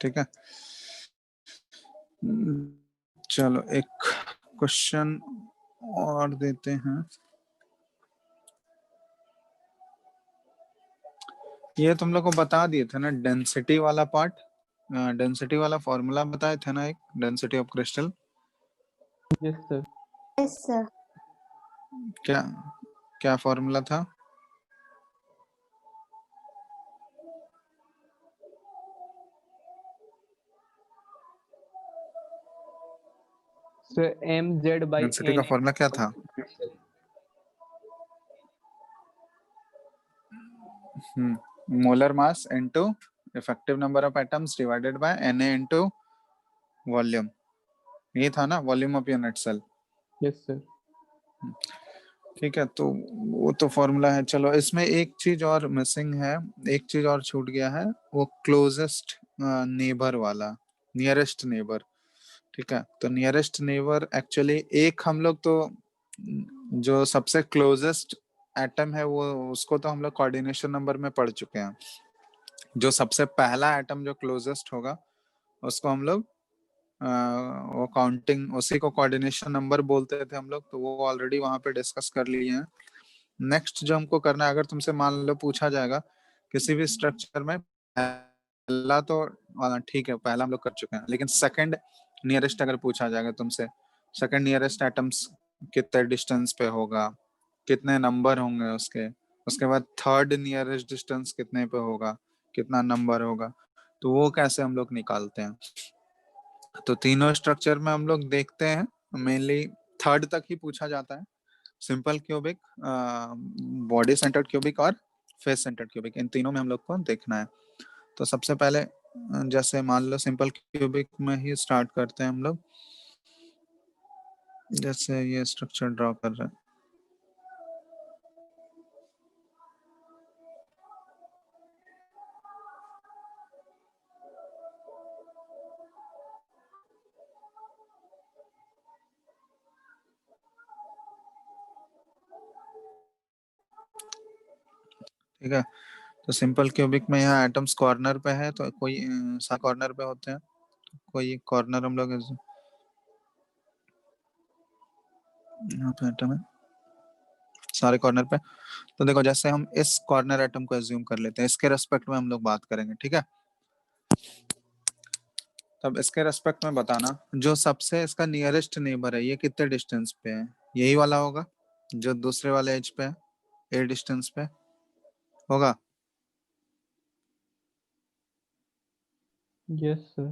ठीक है, चलो एक क्वेश्चन और देते हैं। ये तुम लोग को बता दिए थे ना डेंसिटी वाला पार्ट, डेंसिटी वाला फॉर्मूला बताए थे ना, एक density of crystal. Yes sir. Yes, sir. क्या क्या फॉर्मूला था? सर mz by डेंसिटी का n फॉर्मूला क्या था? Molar mass into effective number of atoms divided by Na into volume. ये था ना, volume of unit cell. Yes sir. ठीक है, तो वो तो फॉर्मूला है। चलो, इसमें एक चीज और मिसिंग है, एक चीज और छूट गया है, वो क्लोजेस्ट नेबर वाला, नियरेस्ट नेबर। ठीक है, तो नियरेस्ट नेबर एक्चुअली एक हम लोग तो जो सबसे क्लोजेस्ट एटम है वो, उसको तो हम लोग कोऑर्डिनेशन नंबर में पढ़ चुके हैं। जो सबसे पहला एटम जो क्लोजेस्ट होगा उसको हम लोग वो काउंटिंग, उसी को कोऑर्डिनेशन नंबर बोलते थे हम लोग, तो वो ऑलरेडी वहां पे डिस्कस कर लिए हैं। नेक्स्ट जो हमको करना है, अगर तुमसे मान लो पूछा जाएगा किसी भी स्ट्रक्चर में, पहला तो ठीक है, पहला हम लोग कर चुके हैं, लेकिन सेकंड नियरेस्ट अगर पूछा जाएगा तुमसे, सेकंड नियरेस्ट एटम्स कितने डिस्टेंस पे होगा, कितने नंबर होंगे उसके, उसके बाद थर्ड नियरेस्ट डिस्टेंस कितने पे होगा, कितना नंबर होगा, तो वो कैसे हम लोग निकालते हैं। तो तीनों स्ट्रक्चर में हम लोग देखते हैं मेनली थर्ड तक ही पूछा जाता है, simple cubic, body centred cubic और फेस सेंटर्ड क्यूबिक, इन तीनों में हम लोग को देखना है। तो सबसे पहले जैसे मान लो सिंपल क्यूबिक में ही स्टार्ट करते हैं हम लोग। जैसे ये स्ट्रक्चर ड्रॉ कर रहे हैं, ठीक है। तो सिंपल क्यूबिक में यहाँ एटम्स कॉर्नर पे है, तो कोई सा कॉर्नर पे होते हैं, कोई कॉर्नर हम लोग यहाँ पे एटम है सारे कॉर्नर पे। तो देखो, जैसे हम इस कॉर्नर एटम को एज्यूम कर लेते हैं, इसके रेस्पेक्ट में हम लोग बात करेंगे, ठीक है। तब इसके रेस्पेक्ट में बताना, जो सबसे इसका नियरेस्ट नेबर है ये कितने डिस्टेंस पे है, यही वाला होगा जो दूसरे वाले एज पे है, ए डिस्टेंस पे होगा। Yes sir.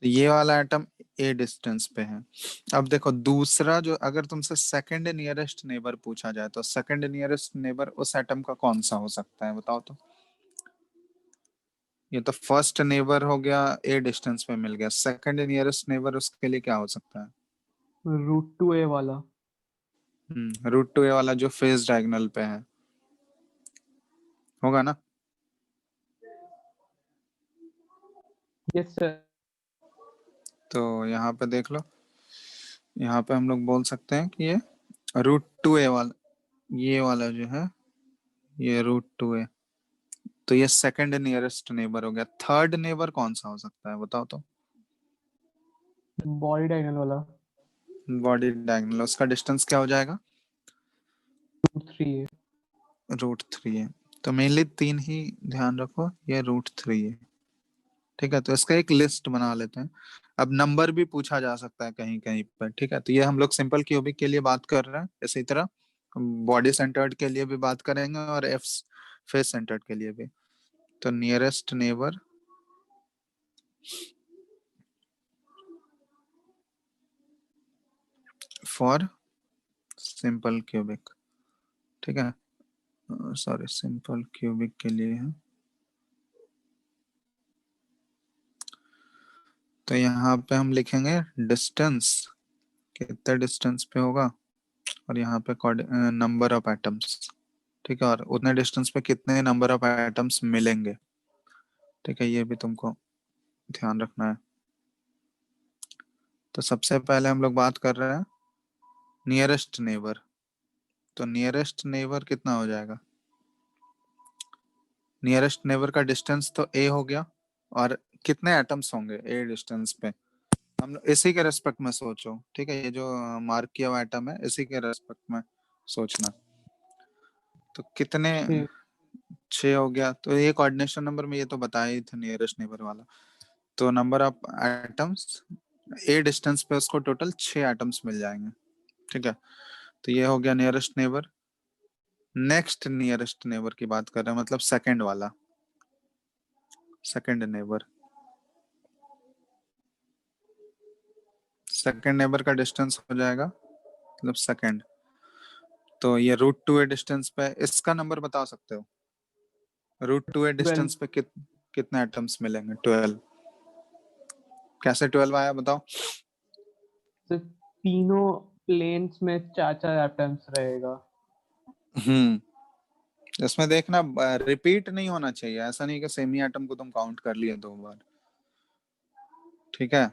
तो ये वाला एटम ए डिस्टेंस पे है। अब देखो दूसरा, जो अगर तुमसे सेकंड नियरेस्ट नेबर पूछा जाए, तो सेकंड नियरेस्ट नेबर उस एटम का कौन सा हो सकता है, बताओ तो। ये तो फर्स्ट नेबर हो गया, ए डिस्टेंस पे मिल गया, सेकंड नियरेस्ट नेबर उसके लिए क्या हो सकता है? √2a वाला। √2a वाला जो फेस डायगोनल पे है, होगा ना। Yes sir. तो यहाँ पे देख लो, यहाँ पे हम लोग बोल सकते हैं कि ये √2a वाला, ये वाला जो है, ये √2a, तो ये सेकंड नियरेस्ट नेबर हो गया। थर्ड नेबर कौन सा हो सकता है, बताओ तो। बॉडी डायगोनल वाला। बॉडी डायगोनल, उसका डिस्टेंस क्या हो जाएगा? √3a। √3 है। तो मेनली तीन ही ध्यान रखो, ये √3 है, ठीक है। तो इसका एक लिस्ट बना लेते हैं। अब नंबर भी पूछा जा सकता है कहीं कहीं पर, ठीक है। तो ये हम लोग सिंपल क्यूबिक के लिए बात कर रहे हैं, इसी तरह बॉडी सेंटर्ड के लिए भी बात करेंगे और एफ फेस सेंटर्ड के लिए भी। तो nearest neighbour for simple cubic, ठीक है, सॉरी सिंपल क्यूबिक के लिए है। तो यहाँ पे हम लिखेंगे डिस्टेंस, कितने डिस्टेंस पे होगा, और यहाँ पे नंबर ऑफ एटम्स, ठीक है, और उतने डिस्टेंस पे कितने नंबर ऑफ एटम्स मिलेंगे, ठीक है, ये भी तुमको ध्यान रखना है। तो सबसे पहले हम लोग बात कर रहे हैं नियरेस्ट नेबर। तो नियरेस्ट नेबर कितना हो जाएगा? नियरेस्ट नेबर का डिस्टेंस तो ए हो गया, और कितने एटम्स होंगे ए डिस्टेंस पे, हम लोग इसी के रेस्पेक्ट में सोचो, ठीक है। ये जो मार्क किया हुआ एटम है, इसी के रेस्पेक्ट में सोचना। तो कितने 6। 6 हो गया, तो ये कोऑर्डिनेशन नंबर में ये तो बताया ही था नियरेस्ट नेबर वाला। तो number of atoms A distance पे उसको टोटल 6 एटम्स मिल जाएंगे, ठीक है। तो ये हो गया nearest neighbour. Next nearest neighbour की बात कर रहे हैं, मतलब सेकंड वाला, सेकंड नेबर। सेकंड नेबर का डिस्टेंस हो जाएगा मतलब सेकंड, तो ये √2a डिस्टेंस पे इसका नंबर बता सकते हो। √2a 12। डिस्टेंस पे कितने एटम्स मिलेंगे? 12। कैसे 12 आया बताओ? तो तीनों प्लेन्स में 4-4 एटम्स रहेगा। इसमें देखना रिपीट नहीं होना चाहिए, ऐसा नहीं कि सेम ही एटम को तुम काउंट कर लिए 2 बार, ठीक है।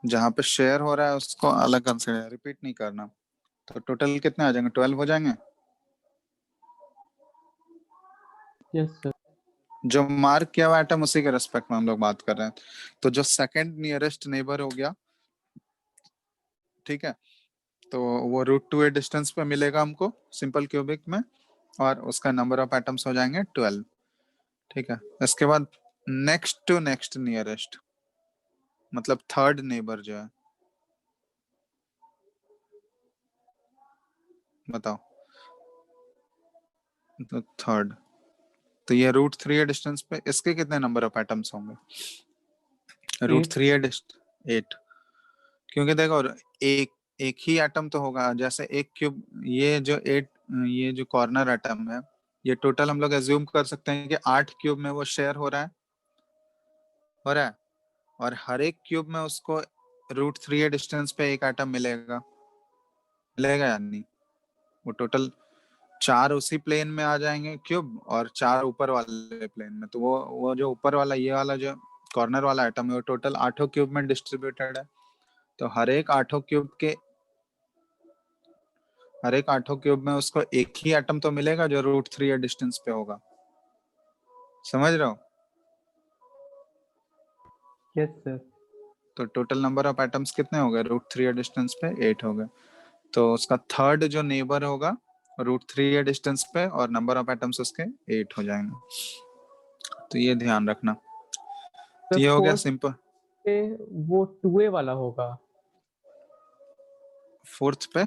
जहां पे शेयर हो रहा है उसको अलग कंसिडर, रिपीट नहीं करना। तो टोटल कितने आ जाएंगे? 12 हो जाएंगे। Yes sir. जो मार्क किया हुआ एटम उसी के रेस्पेक्ट में हम लोग बात कर रहे हैं। तो जो सेकंड नियरेस्ट नेबर हो गया, ठीक है, तो वो √2a डिस्टेंस पे मिलेगा हमको सिंपल क्यूबिक में, और उसका नंबर ऑफ एटम्स हो जाएंगे 12, ठीक है। इसके बाद नेक्स्ट टू नेक्स्ट नियरेस्ट, मतलब थर्ड नेबर जो है, बताओ। तो थर्ड, तो ये √3a डिस्टेंस पे इसके कितने नंबर ऑफ एटम्स होंगे? एट। √3a 8, क्योंकि देखो एक एक ही एटम तो होगा, जैसे एक क्यूब, ये जो 8, ये जो कॉर्नर एटम है, ये टोटल हम लोग एज्यूम कर सकते हैं कि 8 क्यूब में वो शेयर हो रहा है, और हर एक क्यूब में उसको √3a डिस्टेंस पे एक एटम मिलेगा या नहीं? वो टोटल 4 उसी प्लेन में आ जाएंगे क्यूब, और 4 ऊपर वाले प्लेन में, तो वो जो ऊपर वाला, ये वाला जो कॉर्नर वाला एटम है, वो टोटल 8 क्यूब में डिस्ट्रीब्यूटेड है। तो हर एक 8 क्यूब में उसको एक ही एटम तो मिलेगा जो √3a डिस्टेंस पे होगा, समझ रहे हो? Yes sir. तो टोटल नंबर ऑफ एटम्स कितने हो गए √3a डिस्टेंस पे? 8 हो गए। तो उसका थर्ड जो नेबर होगा √3a डिस्टेंस पे, और नंबर ऑफ एटम्स उसके 8 हो जाएंगे। तो ये ध्यान रखना। तो सर ये हो गया फोर्थ सिंपल। पे वो 2a वाला होगा। फोर्थ पे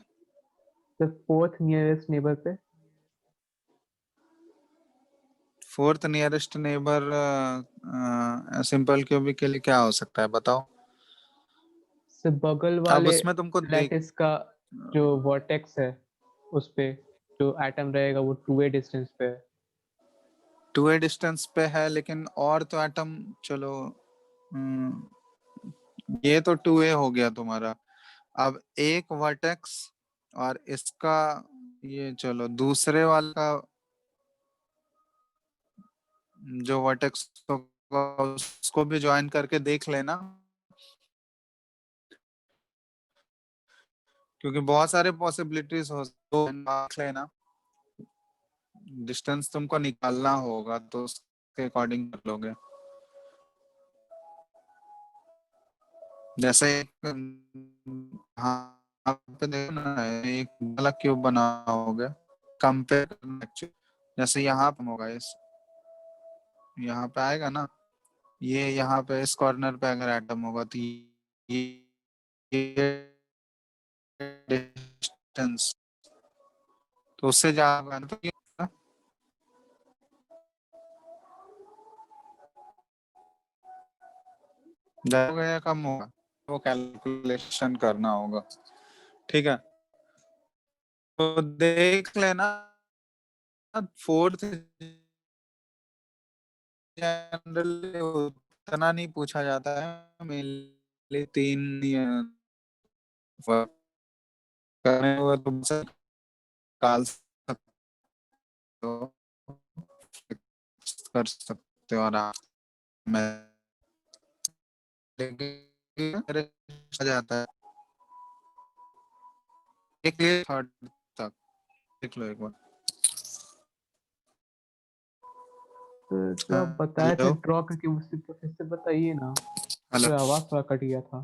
सर फोर्थ नियरेस्ट नेबर पे। Fourth nearest neighbour simple cubic के लिए क्या हो सकता है बताओ? सर बगल अब वाले उसमें तुमको देख, लैटिस का जो वर्टेक्स है, उस पे जो एटम रहेगा वो 2a डिस्टेंस पे है। 2a डिस्टेंस पे है, लेकिन और तो एटम, चलो ये तो 2a हो गया तुम्हारा। अब एक वर्टेक्स और इसका, ये चलो दूसरे वाला जो वर्टेक्स होगा उसको भी ज्वाइन करके देख लेना, क्योंकि बहुत सारे पॉसिबिलिटीज हो, तो देख लेना। डिस्टेंस तुमको निकालना होगा तो उसके अकॉर्डिंग कर लोगे। जैसे हाँ पे देखो ना, एक वाला क्यूब बना होगा, कंपेयर करना actually। जैसे यहाँ पे होगा, इस यहाँ पे आएगा ना, ये यहाँ पे इस कॉर्नर पे अगर एटम होगा तो ये डिस्टेंस, तो उससे ज्यादा तो ये ज्यादा होगा या कम होगा, वो कैलकुलेशन करना होगा, ठीक है। तो देख लेना। फोर्थ जनरली उतना नहीं पूछा जाता है, मेनली 3 करने हुए तुम से निकाल सकते हो, कर सकते हो आराम में, लेकिन आ जाता है एक ये थर्ड तक, देख लो एक बार। तो जो आप बताए थे हेलो ड्रॉ करके मुझसे, तो फिर से बताइए ना। हेलो। तो आवाज थोड़ा कट गया था।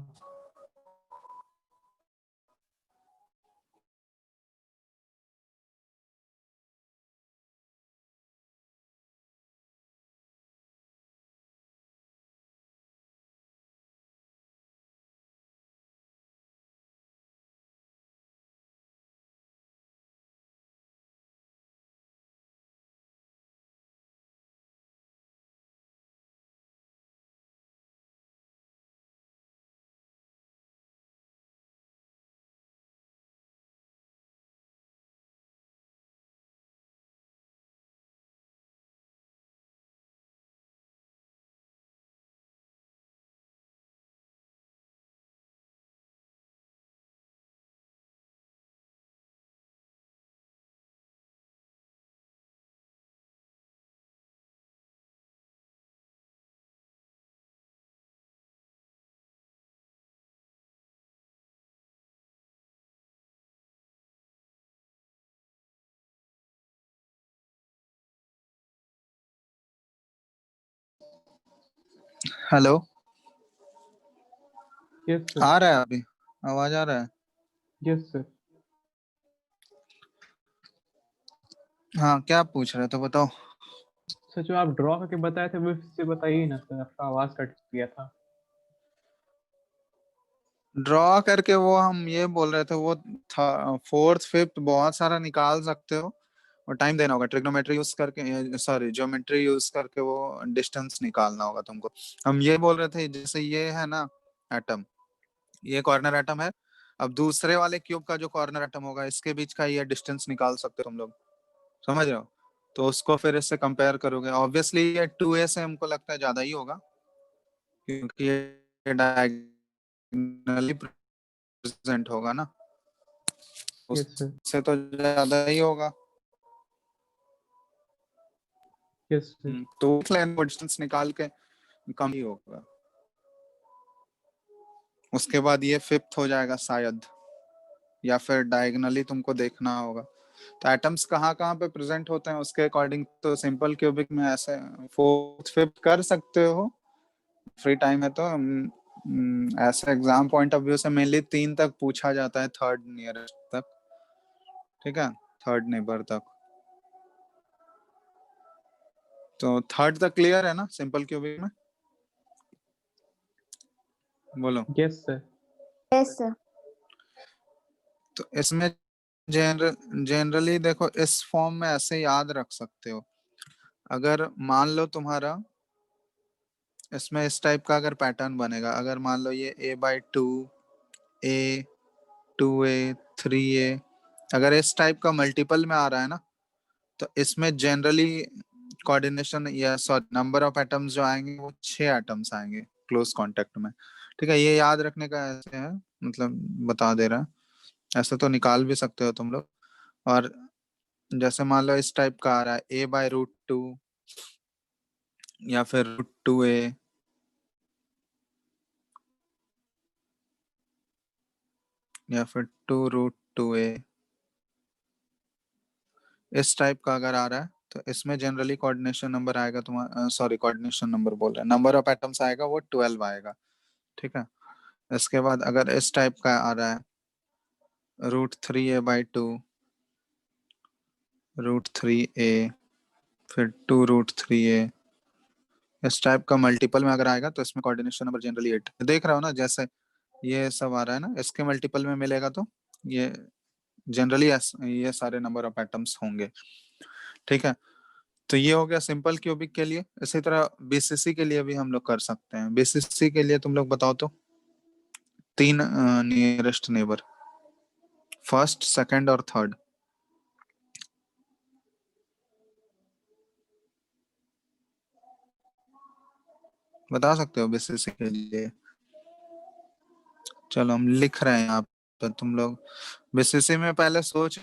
Hello, yes sir. आ रहा है अभी? आवाज आ रहा है? Yes sir. हाँ, क्या पूछ रहे थे बताओ। सर जो आप ड्रॉ करके बताए थे वो फिर से बताइए ना सर, आपका आवाज कट गया था। ड्रॉ करके वो हम ये बोल रहे थे, वो फोर्थ फिफ्थ बहुत सारा निकाल सकते हो और टाइम देना होगा, ट्रिग्नोमेट्री यूज करके, सॉरी ज्योमेट्री यूज करके वो डिस्टेंस निकालना होगा तुमको। हम ये बोल रहे थे जैसे ये है ना एटम, ये कॉर्नर एटम है। अब दूसरे वाले क्यूब का जो कॉर्नर एटम होगा, इसके बीच का ये डिस्टेंस निकाल सकते हो तुम लोग, समझ रहे हो? तो उसको फिर इससे कंपेयर करोगे, ऑब्वियसली ये 2a से हमको लगता है ज्यादा ही होगा, क्योंकि ये डायगोनली प्रेजेंट होगा ना, यस सर। उससे तो ज्यादा ही होगा। Yes sir. तो डिस्टेंस निकाल के कम ही होगा। उसके बाद ये फिफ्थ हो जाएगा शायद, या फिर डायगोनली तुमको देखना होगा। तो एटम्स कहाँ कहाँ पे प्रेजेंट होते हैं उसके अकॉर्डिंग तो सिंपल क्यूबिक में ऐसे फोर्थ फिफ्थ कर सकते हो, फ्री टाइम है तो। ऐसे एग्जाम पॉइंट ऑफ व्यू से मेनली 3 तक पूछा जाता है, थर्ड नियरेस्ट तक, ठीक है, थर्ड नेबर तक। तो थर्ड तक क्लियर है ना सिंपल क्यूबिक में? बोलो। Yes sir. Yes sir. तो इसमें जनरली देखो, इस फॉर्म में ऐसे याद रख सकते हो। अगर मान लो तुम्हारा इसमें इस टाइप का अगर पैटर्न बनेगा, अगर मान लो ये a/2, a, 2a, 3a, अगर इस टाइप का मल्टीपल में आ रहा है ना, तो इसमें जनरली कोऑर्डिनेशन या सॉरी नंबर ऑफ एटम्स जो आएंगे वो 6 एटम्स आएंगे क्लोज कांटेक्ट में, ठीक है। ये याद रखने का ऐसे है, मतलब बता दे रहा है, ऐसे तो निकाल भी सकते हो तुम लोग। और जैसे मान लो इस टाइप का आ रहा है a/√2, या फिर √2a, या फिर 2√2a, इस टाइप का अगर आ रहा है तो इसमें जनरली कोऑर्डिनेशन नंबर आएगा तुम्हारा, सॉरी कोऑर्डिनेशन नंबर बोल रहे हैं, नंबर ऑफ एटम्स आएगा वो 12 आएगा, ठीक है। इसके बाद अगर इस टाइप का आ रहा है √3a/2, √3a, फिर 2√3a, इस टाइप का मल्टीपल में अगर आएगा तो इसमें कोऑर्डिनेशन नंबर जनरली 8 देख रहे हो ना। जैसे ये सब आ रहा है ना, इसके मल्टीपल में मिलेगा तो ये जनरली ये सारे नंबर ऑफ एटम्स होंगे, ठीक है। तो ये हो गया सिंपल क्यूबिक के लिए। इसी तरह बीसीसी के लिए भी हम लोग कर सकते हैं। बीसीसी के लिए तुम लोग बताओ तो 3 नियरेस्ट नेबर, फर्स्ट, सेकंड और थर्ड, बता सकते हो बीसीसी के लिए? चलो हम लिख रहे हैं यहाँ पे, तुम लोग बीसीसी में पहले सोच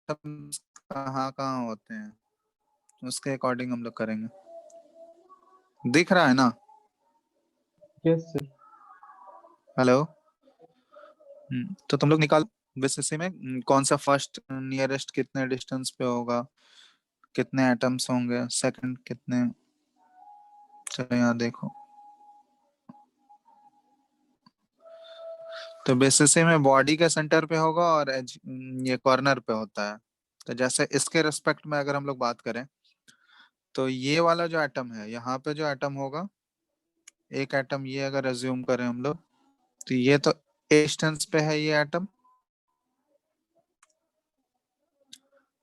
कहाँ कहाँ होते हैं, उसके अकॉर्डिंग हम लोग करेंगे। दिख रहा है ना? Yes sir. हेलो। तो तुम लोग निकालो बीसीसी में कौन सा फर्स्ट नियरेस्ट कितने डिस्टेंस पे होगा, कितने एटम्स होंगे, सेकंड कितने। चलो यहाँ देखो, तो बेसिसी में बॉडी के सेंटर पे होगा और ये कॉर्नर पे होता है। तो जैसे इसके रिस्पेक्ट में अगर हम लोग बात करें, तो ये वाला जो एटम है, यहाँ पे जो एटम होगा, एक एटम ये अगर एज्यूम करें हम लोग, तो ये तो ए डिस्टेंस पे है ये एटम।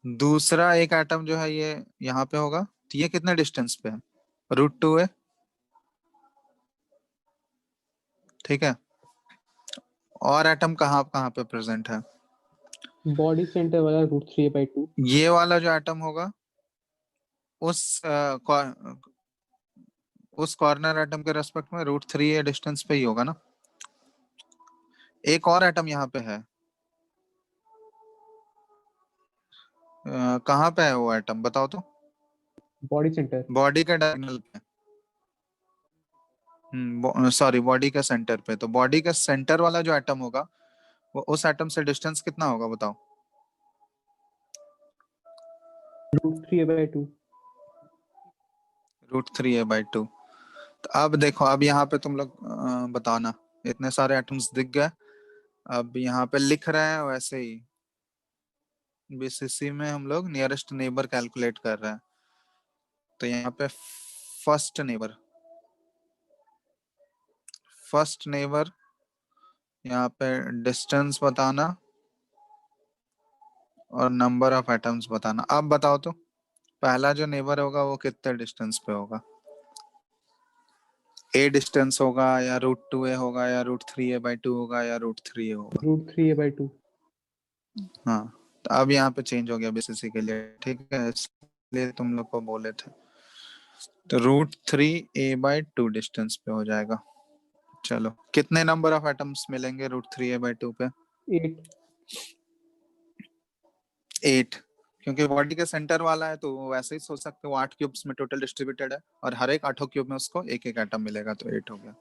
दूसरा एक एटम जो है ये यहाँ पे होगा, तो ये कितने डिस्टेंस पे है? √2 है, ठीक है। और एटम कहाँ कहाँ पे प्रेजेंट है? बॉडी सेंटर वाला √3a/2। ये वाला जो एटम होगा उस उस कॉर्नर एटम के रेस्पेक्ट में √3a डिस्टेंस पे ही होगा ना। एक और एटम यहाँ पे है, कहाँ पे है वो एटम बताओ तो? Body centre. बॉडी के डायगोनल पे, सॉरी बॉडी के सेंटर पे। तो बॉडी के सेंटर वाला जो एटम होगा वो उस एटम से डिस्टेंस कितना होगा बताओ? √3a/2। √3a/2। तो अब देखो, अब यहाँ पे तुम लोग बताना, इतने सारे एटम्स दिख गए। अब यहाँ पे लिख रहे हैं वैसे ही, बीसीसी में हम लोग नियरेस्ट नेबर कैलकुलेट कर रहे हैं। तो यहाँ पे फर्स्ट नेबर यहाँ पे डिस्टेंस बताना और नंबर ऑफ एटम्स बताना। अब बताओ तो पहला जो नेबर होगा वो कितने डिस्टेंस पे होगा? ए डिस्टेंस होगा या √2a होगा या √3a/2 होगा या √3a होगा? √3a/2। हाँ, तो अब यहाँ पे चेंज हो गया बीसीसी के लिए, ठीक है, इसलिए तुम लोग को बोले थे। तो √3a/2 डिस्टेंस पे हो जाएगा। चलो, कितने नंबर ऑफ एटम्स मिलेंगे √3a/2 पे? 8। 8, क्योंकि बॉडी के सेंटर वाला है तो वैसे ही सोच सकते हो 8 क्यूब्स में टोटल डिस्ट्रीब्यूटेड है, और हर एक 8 क्यूब में उसको एक एक एटम मिलेगा, तो 8 हो गया।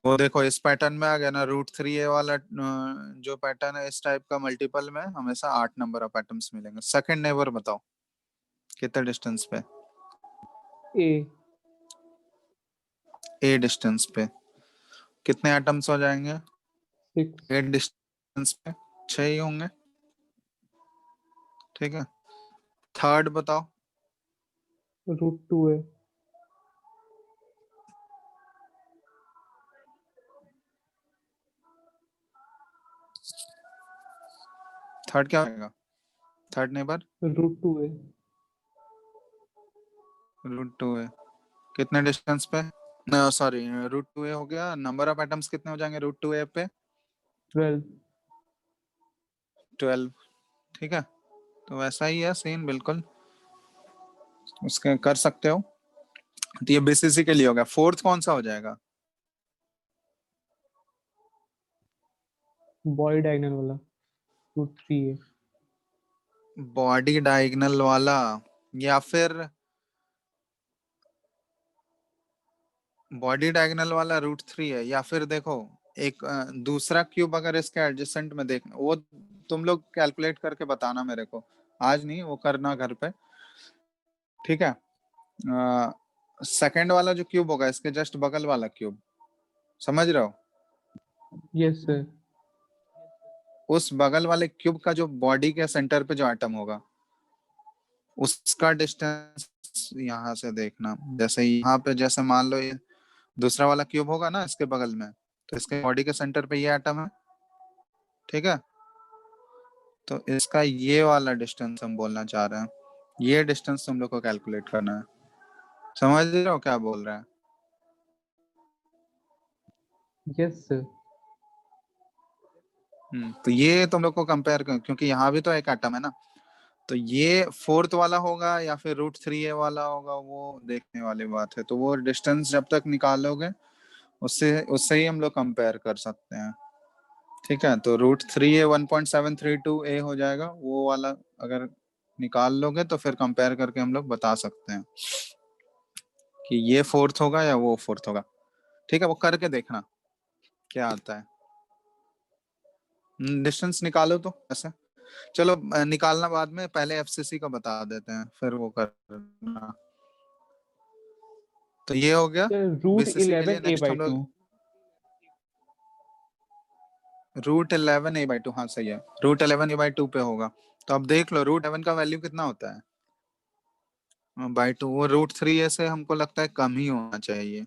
वो देखो इस पैटर्न में आ गया ना, √3a वाला जो पैटर्न है इस टाइप का, मल्टीपल में हमेशा 8 नंबर ऑफ एटम्स मिलेंगे। सेकंड नेबर बताओ कितने डिस्टेंस पे? a। ए डिस्टेंस पे कितने एटम्स हो जाएंगे? 6। 8 डिस्टेंस पे 6 ही होंगे, ठीक है। थर्ड बताओ। √2a। थर्ड क्या होगा? Third neighbour √2a। √2a कितने डिस्टेंस पे? सॉरी, √2a हो गया। नंबर ऑफ एटम्स कितने हो जाएंगे √2a पे? 12। 12, ठीक है। तो वैसा ही है सीन, बिल्कुल उसके कर सकते हो। तो ये बीसीसी के लिए हो गया। फोर्थ कौन सा हो जाएगा? बॉडी डायगोनल वाला √3a। बॉडी डायगोनल वाला, या फिर बॉडी डायगोनल वाला √3 है, या फिर देखो एक दूसरा क्यूब अगर इसके एडजेसेंट में देख, वो तुम लोग कैलकुलेट करके बताना मेरे को, आज नहीं, वो करना घर पे, ठीक है। सेकंड वाला जो क्यूब होगा इसके जस्ट बगल वाला क्यूब, समझ रहे हो? Yes sir. उस बगल वाले क्यूब का जो बॉडी के सेंटर पे जो एटम होगा उसका डिस्टेंस यहाँ से देखना। जैसे यहाँ पे, जैसे मान लो ये दूसरा वाला क्यूब होगा ना इसके बगल में, तो इसके बॉडी के सेंटर पे ये एटम है, ठीक है। तो इसका ये वाला डिस्टेंस हम बोलना चाह रहे हैं, ये डिस्टेंस तुम लोग को कैलकुलेट करना है। समझ रहे हो क्या बोल रहे हैं? Yes sir. तो ये तुम लोग को कंपेयर कर, क्योंकि यहाँ भी तो एक एटम है ना, तो ये फोर्थ वाला होगा या फिर √3a वाला होगा, वो देखने वाली बात है। तो वो डिस्टेंस जब तक निकालोगे उससे उससे ही हम लोग कंपेयर कर सकते हैं, ठीक है। तो √3a 1.732a हो जाएगा, वो वाला अगर निकाल लोगे तो फिर कंपेयर करके हम लोग बता सकते हैं कि ये फोर्थ होगा या वो फोर्थ होगा, ठीक है। वो करके देखना क्या आता है। डिस्टेंस निकालो तो ऐसे। चलो निकालना बाद में, पहले एफसीसी का बता देते हैं फिर वो करना। तो ये हो गया सर बीसीसी के लिए। नेक्स्ट हम √11a/2। लोग √11a/2, हाँ सही है, √11a/2 पे होगा। तो अब देख लो √11 का वैल्यू कितना होता है? /2। वो √3a से हमको लगता है कम ही होना चाहिए।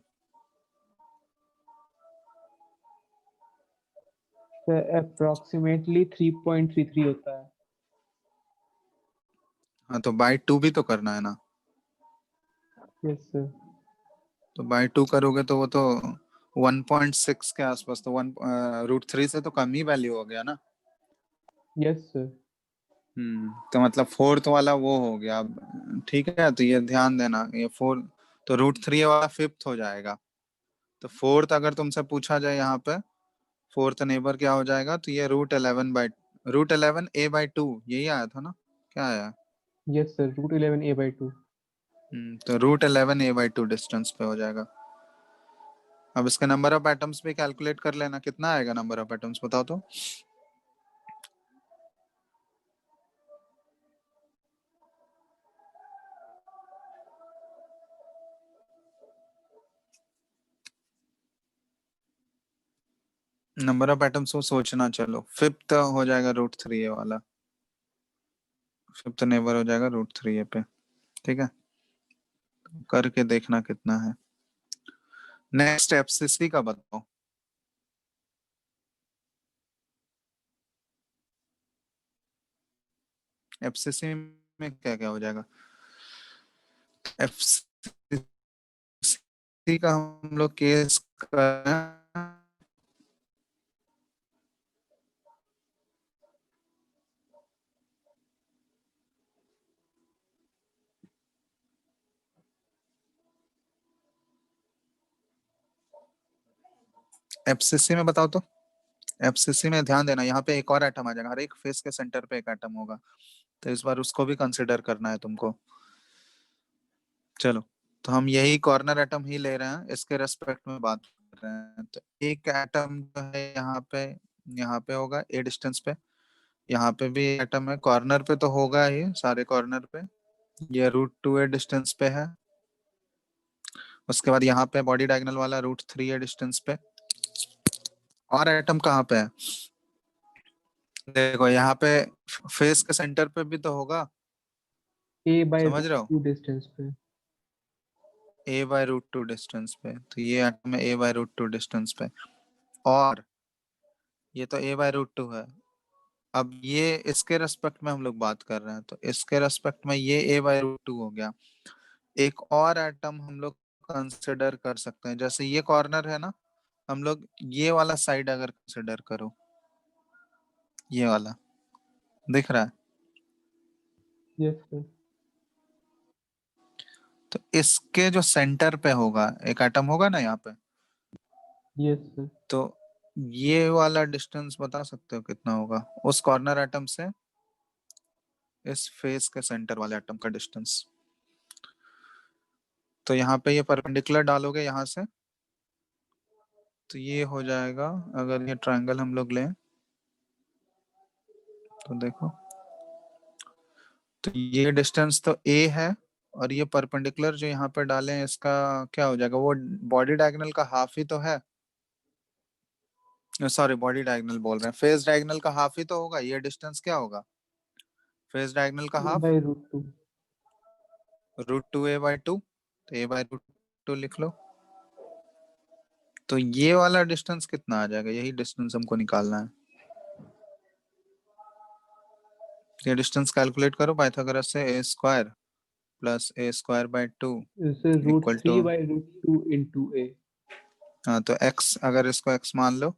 सर अप्रोक्सीमेटली 3.33 होता है। हाँ, तो /2 भी तो करना है ना। Yes sir. तो /2 करोगे तो वो तो 1.6 के आसपास, तो √3 से तो कम ही वैल्यू हो गया ना। Yes sir. तो मतलब फोर्थ वाला वो हो गया अब, ठीक है। तो ये ध्यान देना, ये फोर्थ, तो √3 वाला फिफ्थ हो जाएगा। तो फोर्थ अगर तुमसे पूछा जाए यहाँ पे फोर्थ नेबर क्या हो जाएगा, तो ये √11a/2 यही आया था ना, क्या आया? Yes sir, √11a/2। तो √11a/2 डिस्टेंस पे हो जाएगा। अब इसका नंबर ऑफ एटम्स भी कैलकुलेट कर लेना, कितना आएगा नंबर ऑफ एटम्स बताओ तो। नंबर ऑफ एटम्स को सोचना, चलो फिफ्थ हो जाएगा √3 ये वाला, फिफ्थ नेबर हो जाएगा √3 पे। ठीक है, करके देखना कितना है। नेक्स्ट एफसीसी का बताओ। एफसीसी में क्या क्या हो जाएगा? एफसीसी का हम लोग केस कर रहे हैं। एफसीसी में बताओ तो। एफसीसी में ध्यान देना, यहाँ पे एक और एटम आ जाएगा, हर एक फेस के सेंटर पे एक एटम होगा, तो इस बार उसको भी कंसिडर करना है तुमको। चलो, तो हम यही कॉर्नर एटम ही ले रहे हैं, इसके रेस्पेक्ट में बात कर रहे हैं। तो एक एटम जो है यहाँ पे होगा ए डिस्टेंस पे, यहाँ पे भी एटम है, कॉर्नर पे तो होगा ही, सारे कॉर्नर पे। ये √2a डिस्टेंस पे है। उसके बाद यहाँ पे बॉडी डायगोनल वाला √3a डिस्टेंस पे। और एटम कहाँ पे है? देखो यहाँ पे फेस के सेंटर पे भी तो होगा, ए बाय समझ रहे हो? √2 डिस्टेंस पे। a/√2 डिस्टेंस पे, तो ये एटम है a/√2 डिस्टेंस पे। और ये तो a/√2 है। अब ये इसके रेस्पेक्ट में हम लोग बात कर रहे हैं, तो इसके रेस्पेक्ट में ये a/√2 हो गया। एक और एटम हम लोग कंसिडर कर सकते हैं, जैसे ये कॉर्नर है ना, हम लोग ये वाला साइड अगर कंसिडर करो, ये वाला दिख रहा है, यस सर। तो इसके जो सेंटर पे होगा एक एटम होगा ना यहाँ पे, यस सर। तो ये वाला डिस्टेंस बता सकते हो कितना होगा उस कॉर्नर एटम से इस फेस के सेंटर वाले एटम का डिस्टेंस? तो यहाँ पे ये परपेंडिकुलर डालोगे यहाँ से, तो ये हो जाएगा, अगर ये ट्रायंगल हम लोग लें तो देखो, तो ये डिस्टेंस तो a है, और ये परपेंडिकुलर जो यहाँ पे डाले हैं इसका क्या हो जाएगा? वो बॉडी डायगोनल का हाफ ही तो है, सॉरी बॉडी डायगोनल बोल रहे हैं, फेस डायगोनल का हाफ ही तो होगा। ये डिस्टेंस क्या होगा फेस डायगोनल का ए हाफ? बाय √2। √2a/2, तो a/√2 लिख लो। तो ये वाला डिस्टेंस कितना आ जाएगा? यही डिस्टेंस हमको निकालना है। ये डिस्टेंस कैलकुलेट करो पाइथागोरस से, a² + a²/2 इसे इक्वल टू, √3 बाय √2 इंटू ए। हाँ तो x, अगर इसको x मान लो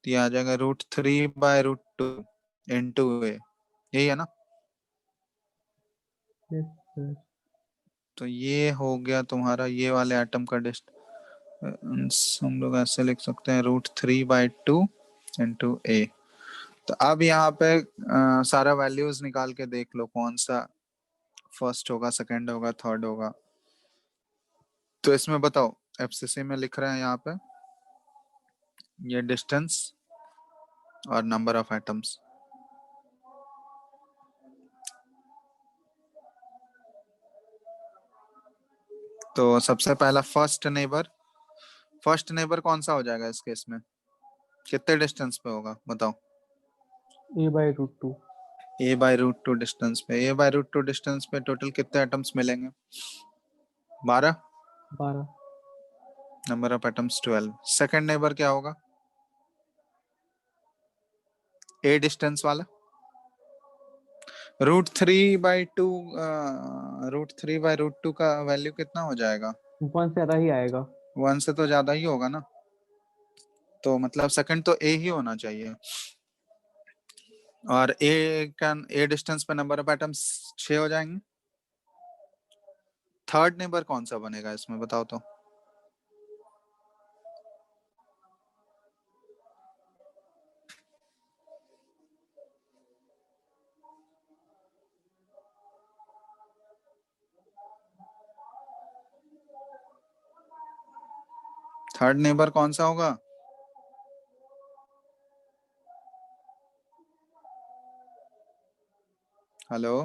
तो ये आ जाएगा √3/√2 इंटू a, यही है ना? Yes sir. तो ये हो गया तुम्हारा ये वाले एटम का डिस्टेंस, हम लोग ऐसे लिख सकते हैं √3/2 इंटू a। तो अब यहाँ पे सारा वैल्यूज निकाल के देख लो कौन सा फर्स्ट होगा, सेकंड होगा, थर्ड होगा। तो इसमें बताओ, एफसीसी में लिख रहे हैं यहाँ पे ये डिस्टेंस और नंबर ऑफ एटम्स। तो सबसे पहला फर्स्ट नेबर कौन सा हो जाएगा इस केस में? कितने डिस्टेंस पे होगा बताओ? ए बाय √2। a/√2 डिस्टेंस पे, a/√2 डिस्टेंस पे टोटल कितने एटम्स मिलेंगे? 12। 12। Number of atoms 12। Second neighbour क्या होगा? a डिस्टेंस वाला √3/2, √3/√2 का वैल्यू कितना हो जाएगा? 1 से ज्यादा ही आएगा। 1 से तो ज्यादा ही होगा ना, तो मतलब सेकंड तो a ही होना चाहिए। और a डिस्टेंस पे नंबर ऑफ एटम्स 6 हो जाएंगे। थर्ड नेबर कौन सा बनेगा इसमें बताओ तो? थर्ड नेबर कौन सा होगा? हेलो,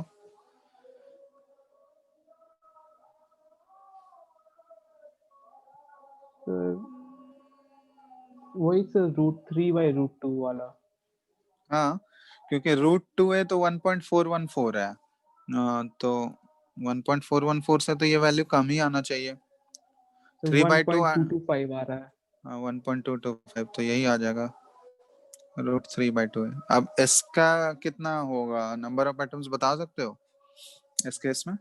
सर वही सर √3/√2 वाला। हाँ, क्योंकि √2 है तो 1.414 है। तो 1.414 से तो ये वैल्यू कम ही आना चाहिए। तो 3/2 1.225 आ रहा है। 1.225 तो यही आ जाएगा। √3/2 है। अब इसका कितना होगा, नंबर ऑफ एटम्स बता सकते हो इस केस में?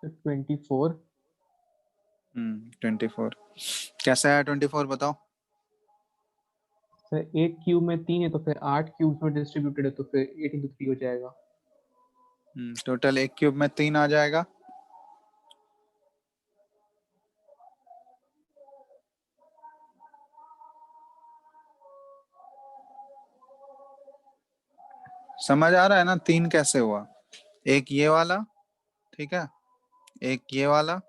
तो 24। 24 कैसे आया 24 बताओ। सर एक क्यूब में 3 है तो फिर 8 क्यूब्स में डिस्ट्रीब्यूटेड है तो फिर 8 × 3 हो जाएगा। टोटल एक क्यूब में 3 आ जाएगा। समझ आ रहा है ना 3 कैसे हुआ? एक ये वाला, ठीक है, एक ये वाला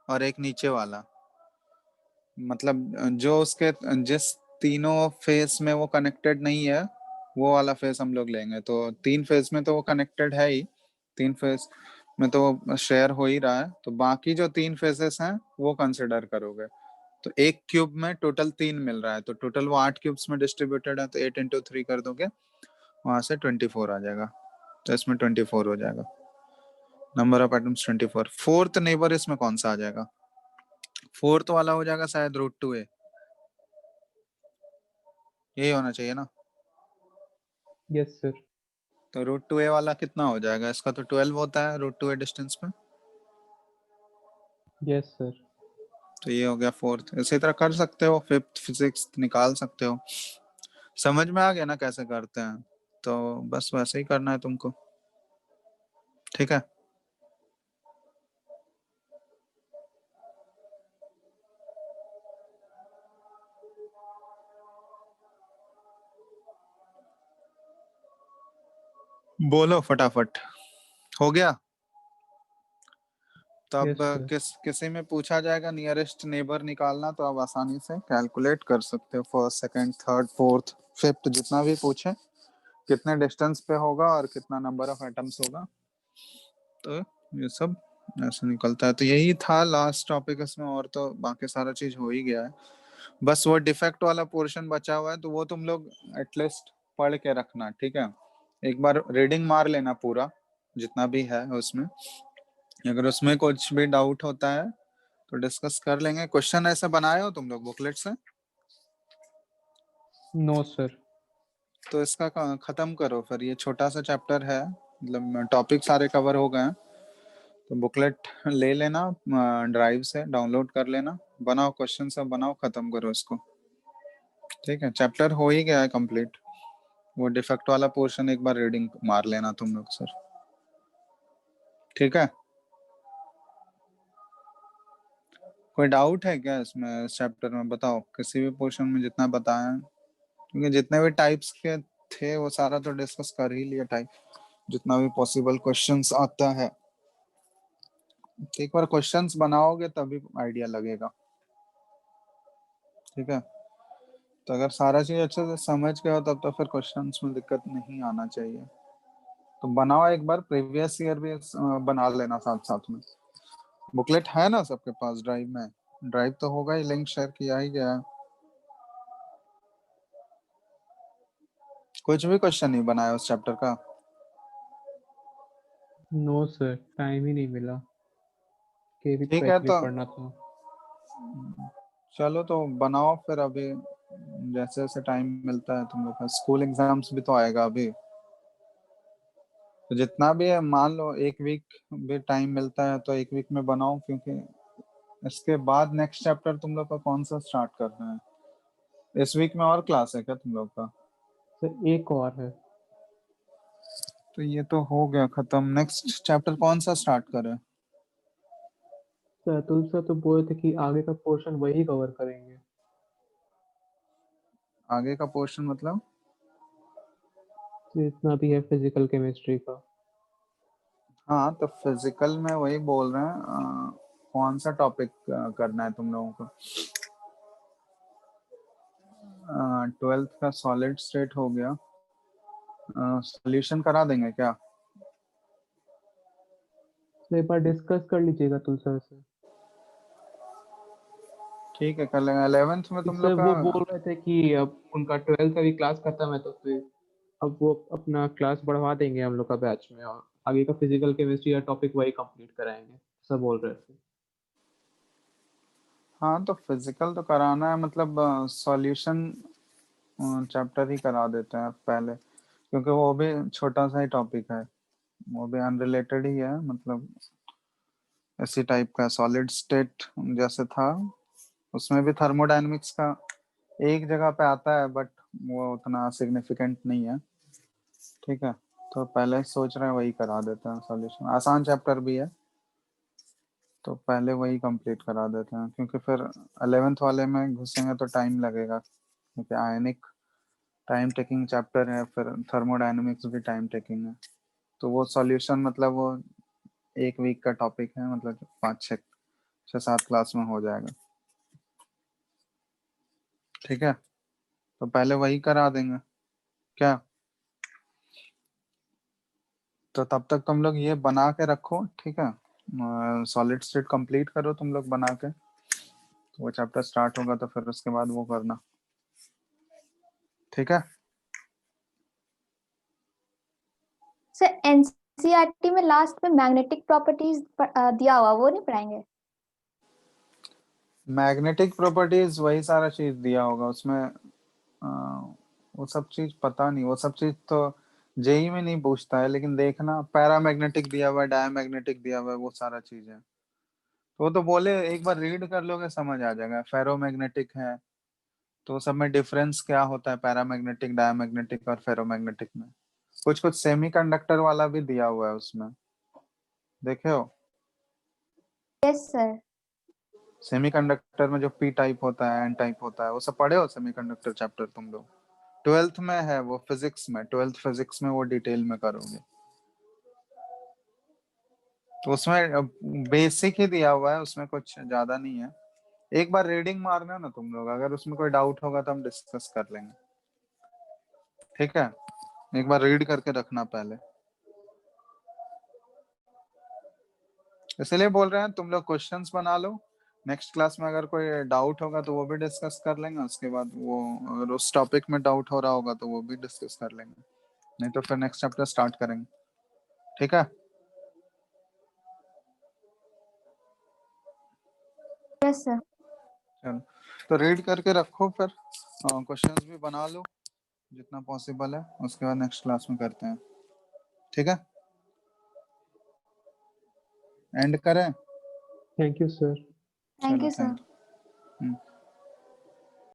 और एक नीचे वाला। मतलब जो उसके जिस तीनों फेस में वो कनेक्टेड नहीं है वो वाला फेस हम लोग लेंगे। तो 3 फेस में तो वो कनेक्टेड है ही, 3 फेस में तो वो शेयर हो ही रहा है, तो बाकी जो 3 फेसेस हैं वो कंसिडर करोगे। तो एक क्यूब में टोटल 3 मिल रहा है, तो टोटल वो 8 क्यूब्स में डिस्ट्रीब्यूटेड है, तो 8 × 3 कर दोगे, वहां से 24 आ जाएगा। तो इसमें 24 हो जाएगा, number of atoms 24। Fourth neighbour इसमें कौन सा आ जाएगा? फोर्थ वाला हो जाएगा शायद √2a, यही होना चाहिए ना। Yes sir. तो √2a वाला कितना हो जाएगा? इसका तो 12 होता है √2a डिस्टेंस पे। Yes sir. तो ये हो गया फोर्थ। इसी तरह कर सकते हो, फिफ्थ सिक्स्थ निकाल सकते हो। समझ में आ गया ना कैसे करते हैं? तो बस वैसे ही करना है तुमको, ठीक है। बोलो फटाफट, हो गया? तब यस सर। किसी में पूछा जाएगा नियरेस्ट नेबर निकालना, तो आप आसानी से कैलकुलेट कर सकते हो। First, second, third, fourth, fifth, जितना भी पूछे कितने डिस्टेंस पे होगा और कितना नंबर ऑफ एटम्स होगा, तो ये सब ऐसे निकलता है। तो यही था लास्ट टॉपिक इसमें, और तो बाकी सारा चीज हो ही गया है। बस वो डिफेक्ट वाला पोर्शन बचा हुआ है, तो वो तुम लोग एटलीस्ट पढ़ के रखना, ठीक है। एक बार रीडिंग मार लेना पूरा जितना भी है उसमें। अगर उसमें कुछ भी डाउट होता है तो डिस्कस कर लेंगे। क्वेश्चन ऐसे बनाए हो तुम लोग बुकलेट से? No sir. तो इसका खत्म करो फिर, ये छोटा सा चैप्टर है, मतलब टॉपिक सारे कवर हो गए हैं। तो बुकलेट ले लेना, ड्राइव से डाउनलोड कर लेना, बनाओ क्वेश्चन सब बनाओ, खत्म करो इसको, ठीक है। चैप्टर हो ही गया है कंप्लीट। वो डिफेक्ट वाला पोर्शन एक बार रीडिंग मार लेना तुम लोग सर, ठीक है। कोई डाउट है क्या इसमें, इस चैप्टर में बताओ, किसी भी पोर्शन में जितना बताया है? क्योंकि जितने भी टाइप्स के थे वो सारा तो डिस्कस कर ही लिया, टाइप जितना भी पॉसिबल क्वेश्चंस आता है। तो एक बार क्वेश्चंस बनाओगे तभी आइडिया लगेगा, ठीक है। तो अगर सारा चीज अच्छे से समझ गए हो तब तो फिर क्वेश्चंस में दिक्कत नहीं आना चाहिए। तो बनाओ एक बार, प्रीवियस ईयर भी बना लेना साथ साथ में। बुकलेट है ना सबके पास ड्राइव में? ड्राइव तो होगा ही, लिंक शेयर किया ही गया है। कुछ भी क्वेश्चन नहीं बनाया उस चैप्टर का? नो सर, टाइम ही नहीं मिला, केवी ठीक है, पैक भी तो पढ़ना था। चलो तो बनाओ फिर अभी, जैसे जैसे टाइम मिलता है तुम लोग का। स्कूल एग्जाम्स भी तो आएगा अभी, तो जितना भी है मान लो एक वीक भी टाइम मिलता है तो एक वीक में बनाओ, क्योंकि इसके बाद नेक्स्ट चैप्टर तुम लोग का कौन सा स्टार्ट करना है? इस वीक में और क्लास है क्या तुम लोग का? सर एक और है। तो ये तो हो गया खत्म। नेक्स्ट चैप्टर कौन सा स्टार्ट करें? सर अतुल सर तो बोले थे कि आगे का पोर्शन वही कवर करेंगे, आगे का पोर्शन मतलब? जितना भी है फिजिकल केमिस्ट्री का। हाँ, तो फिजिकल में वही बोल रहे हैं, कौन सा टॉपिक करना है तुम लोगों को? 12th का सॉलिड स्टेट हो गया, सॉल्यूशन करा देंगे क्या? तो एक बार डिस्कस कर लीजिएगा तुल सर से। ठीक है, कर लेंगे। 11th में तुम सर लोग का वो बोल रहे थे कि अब उनका 12th का भी क्लास खत्म है, तो फिर अब वो अपना क्लास बढ़वा देंगे हम लोग का बैच में, और आगे का फिजिकल केमिस्ट्री का टॉपिक वही कंप्लीट कराएंगे, सब बोल रहे थे। हाँ, तो फिजिकल तो कराना है, मतलब सॉल्यूशन चैप्टर ही करा देते हैं पहले, क्योंकि वो भी छोटा सा ही टॉपिक है, वो भी अनरिलेटेड ही है, मतलब इसी टाइप का सॉलिड स्टेट जैसे था, उसमें भी थर्मोडायनेमिक्स का एक जगह पे आता है, बट वो उतना सिग्निफिकेंट नहीं है। ठीक है, तो पहले सोच रहे हैं वही करा देते हैं, सॉल्यूशन आसान चैप्टर भी है, तो पहले वही कंप्लीट करा देते हैं, क्योंकि फिर 11th वाले में घुसेंगे तो टाइम लगेगा, क्योंकि आयनिक टाइम टेकिंग चैप्टर है, फिर थर्मोडायनेमिक्स भी टाइम टेकिंग है, तो वो सॉल्यूशन मतलब वो एक वीक का टॉपिक है, मतलब 5-6-7 क्लास में हो जाएगा। ठीक है, तो पहले वही करा देंगे क्या? तो तब तक तुम लोग ये बना के रखो, ठीक है, सॉलिड स्टेट कंप्लीट करो तुम लोग बना के, तो वो चैप्टर स्टार्ट होगा तो फिर उसके बाद वो करना। ठीक है, सर एनसीईआरटी में लास्ट में मैग्नेटिक प्रॉपर्टीज दिया हुआ, वो नहीं पढ़ाएंगे? मैग्नेटिक प्रॉपर्टीज वही सारा चीज दिया होगा उसमें, वो सब चीज पता नहीं, वो सब चीज तो जेई में नहीं पूछता है, लेकिन देखना पैरामैग्नेटिक दिया हुआ है, डायमैग्नेटिक दिया हुआ है, वो सारा चीज है, तो वो तो बोले एक बार रीड कर लोगे समझ आ जाएगा। फेरोमैग्नेटिक है, तो सब में डिफरेंस क्या होता है पैरामैग्नेटिक, डायमैग्नेटिक और फेरोमैग्नेटिक में, कुछ कुछ सेमीकंडक्टर वाला भी दिया हुआ है उसमें, देखे हो? Yes sir. सेमीकंडक्टर में जो पी टाइप होता है, एन टाइप होता है, वो सब पढ़े हो सेमीकंडक्टर चैप्टर तुम लोग? 12th में है वो, फिजिक्स में, 12th फिजिक्स में वो डिटेल में करोगे, तो उसमें बेसिक ही दिया हुआ है, उसमें कुछ ज्यादा नहीं है। एक बार रीडिंग मारना ना तुम लोग, अगर उसमें कोई डाउट होगा तो हम डिस्कस कर लेंगे। ठीक है, एक बार रीड करके रखना पहले, इसलिए बोल रहे हैं तुम लोग क्वेश्चंस बना लो, नेक्स्ट क्लास में अगर कोई डाउट होगा तो वो भी डिस्कस कर लेंगे, उसके बाद वो अगर उस टॉपिक में डाउट हो रहा होगा तो वो भी डिस्कस कर लेंगे, नहीं तो फिर नेक्स्ट चैप्टर स्टार्ट करेंगे। ठीक है, यस सर। चलो, तो रीड करके रखो, फिर क्वेश्चंस भी बना लो जितना पॉसिबल है, उसके बाद नेक्स्ट क्लास में करते हैं। ठीक है, एंड करें? Thank you sir. थैंक चलो, यू थैंक सर। यू।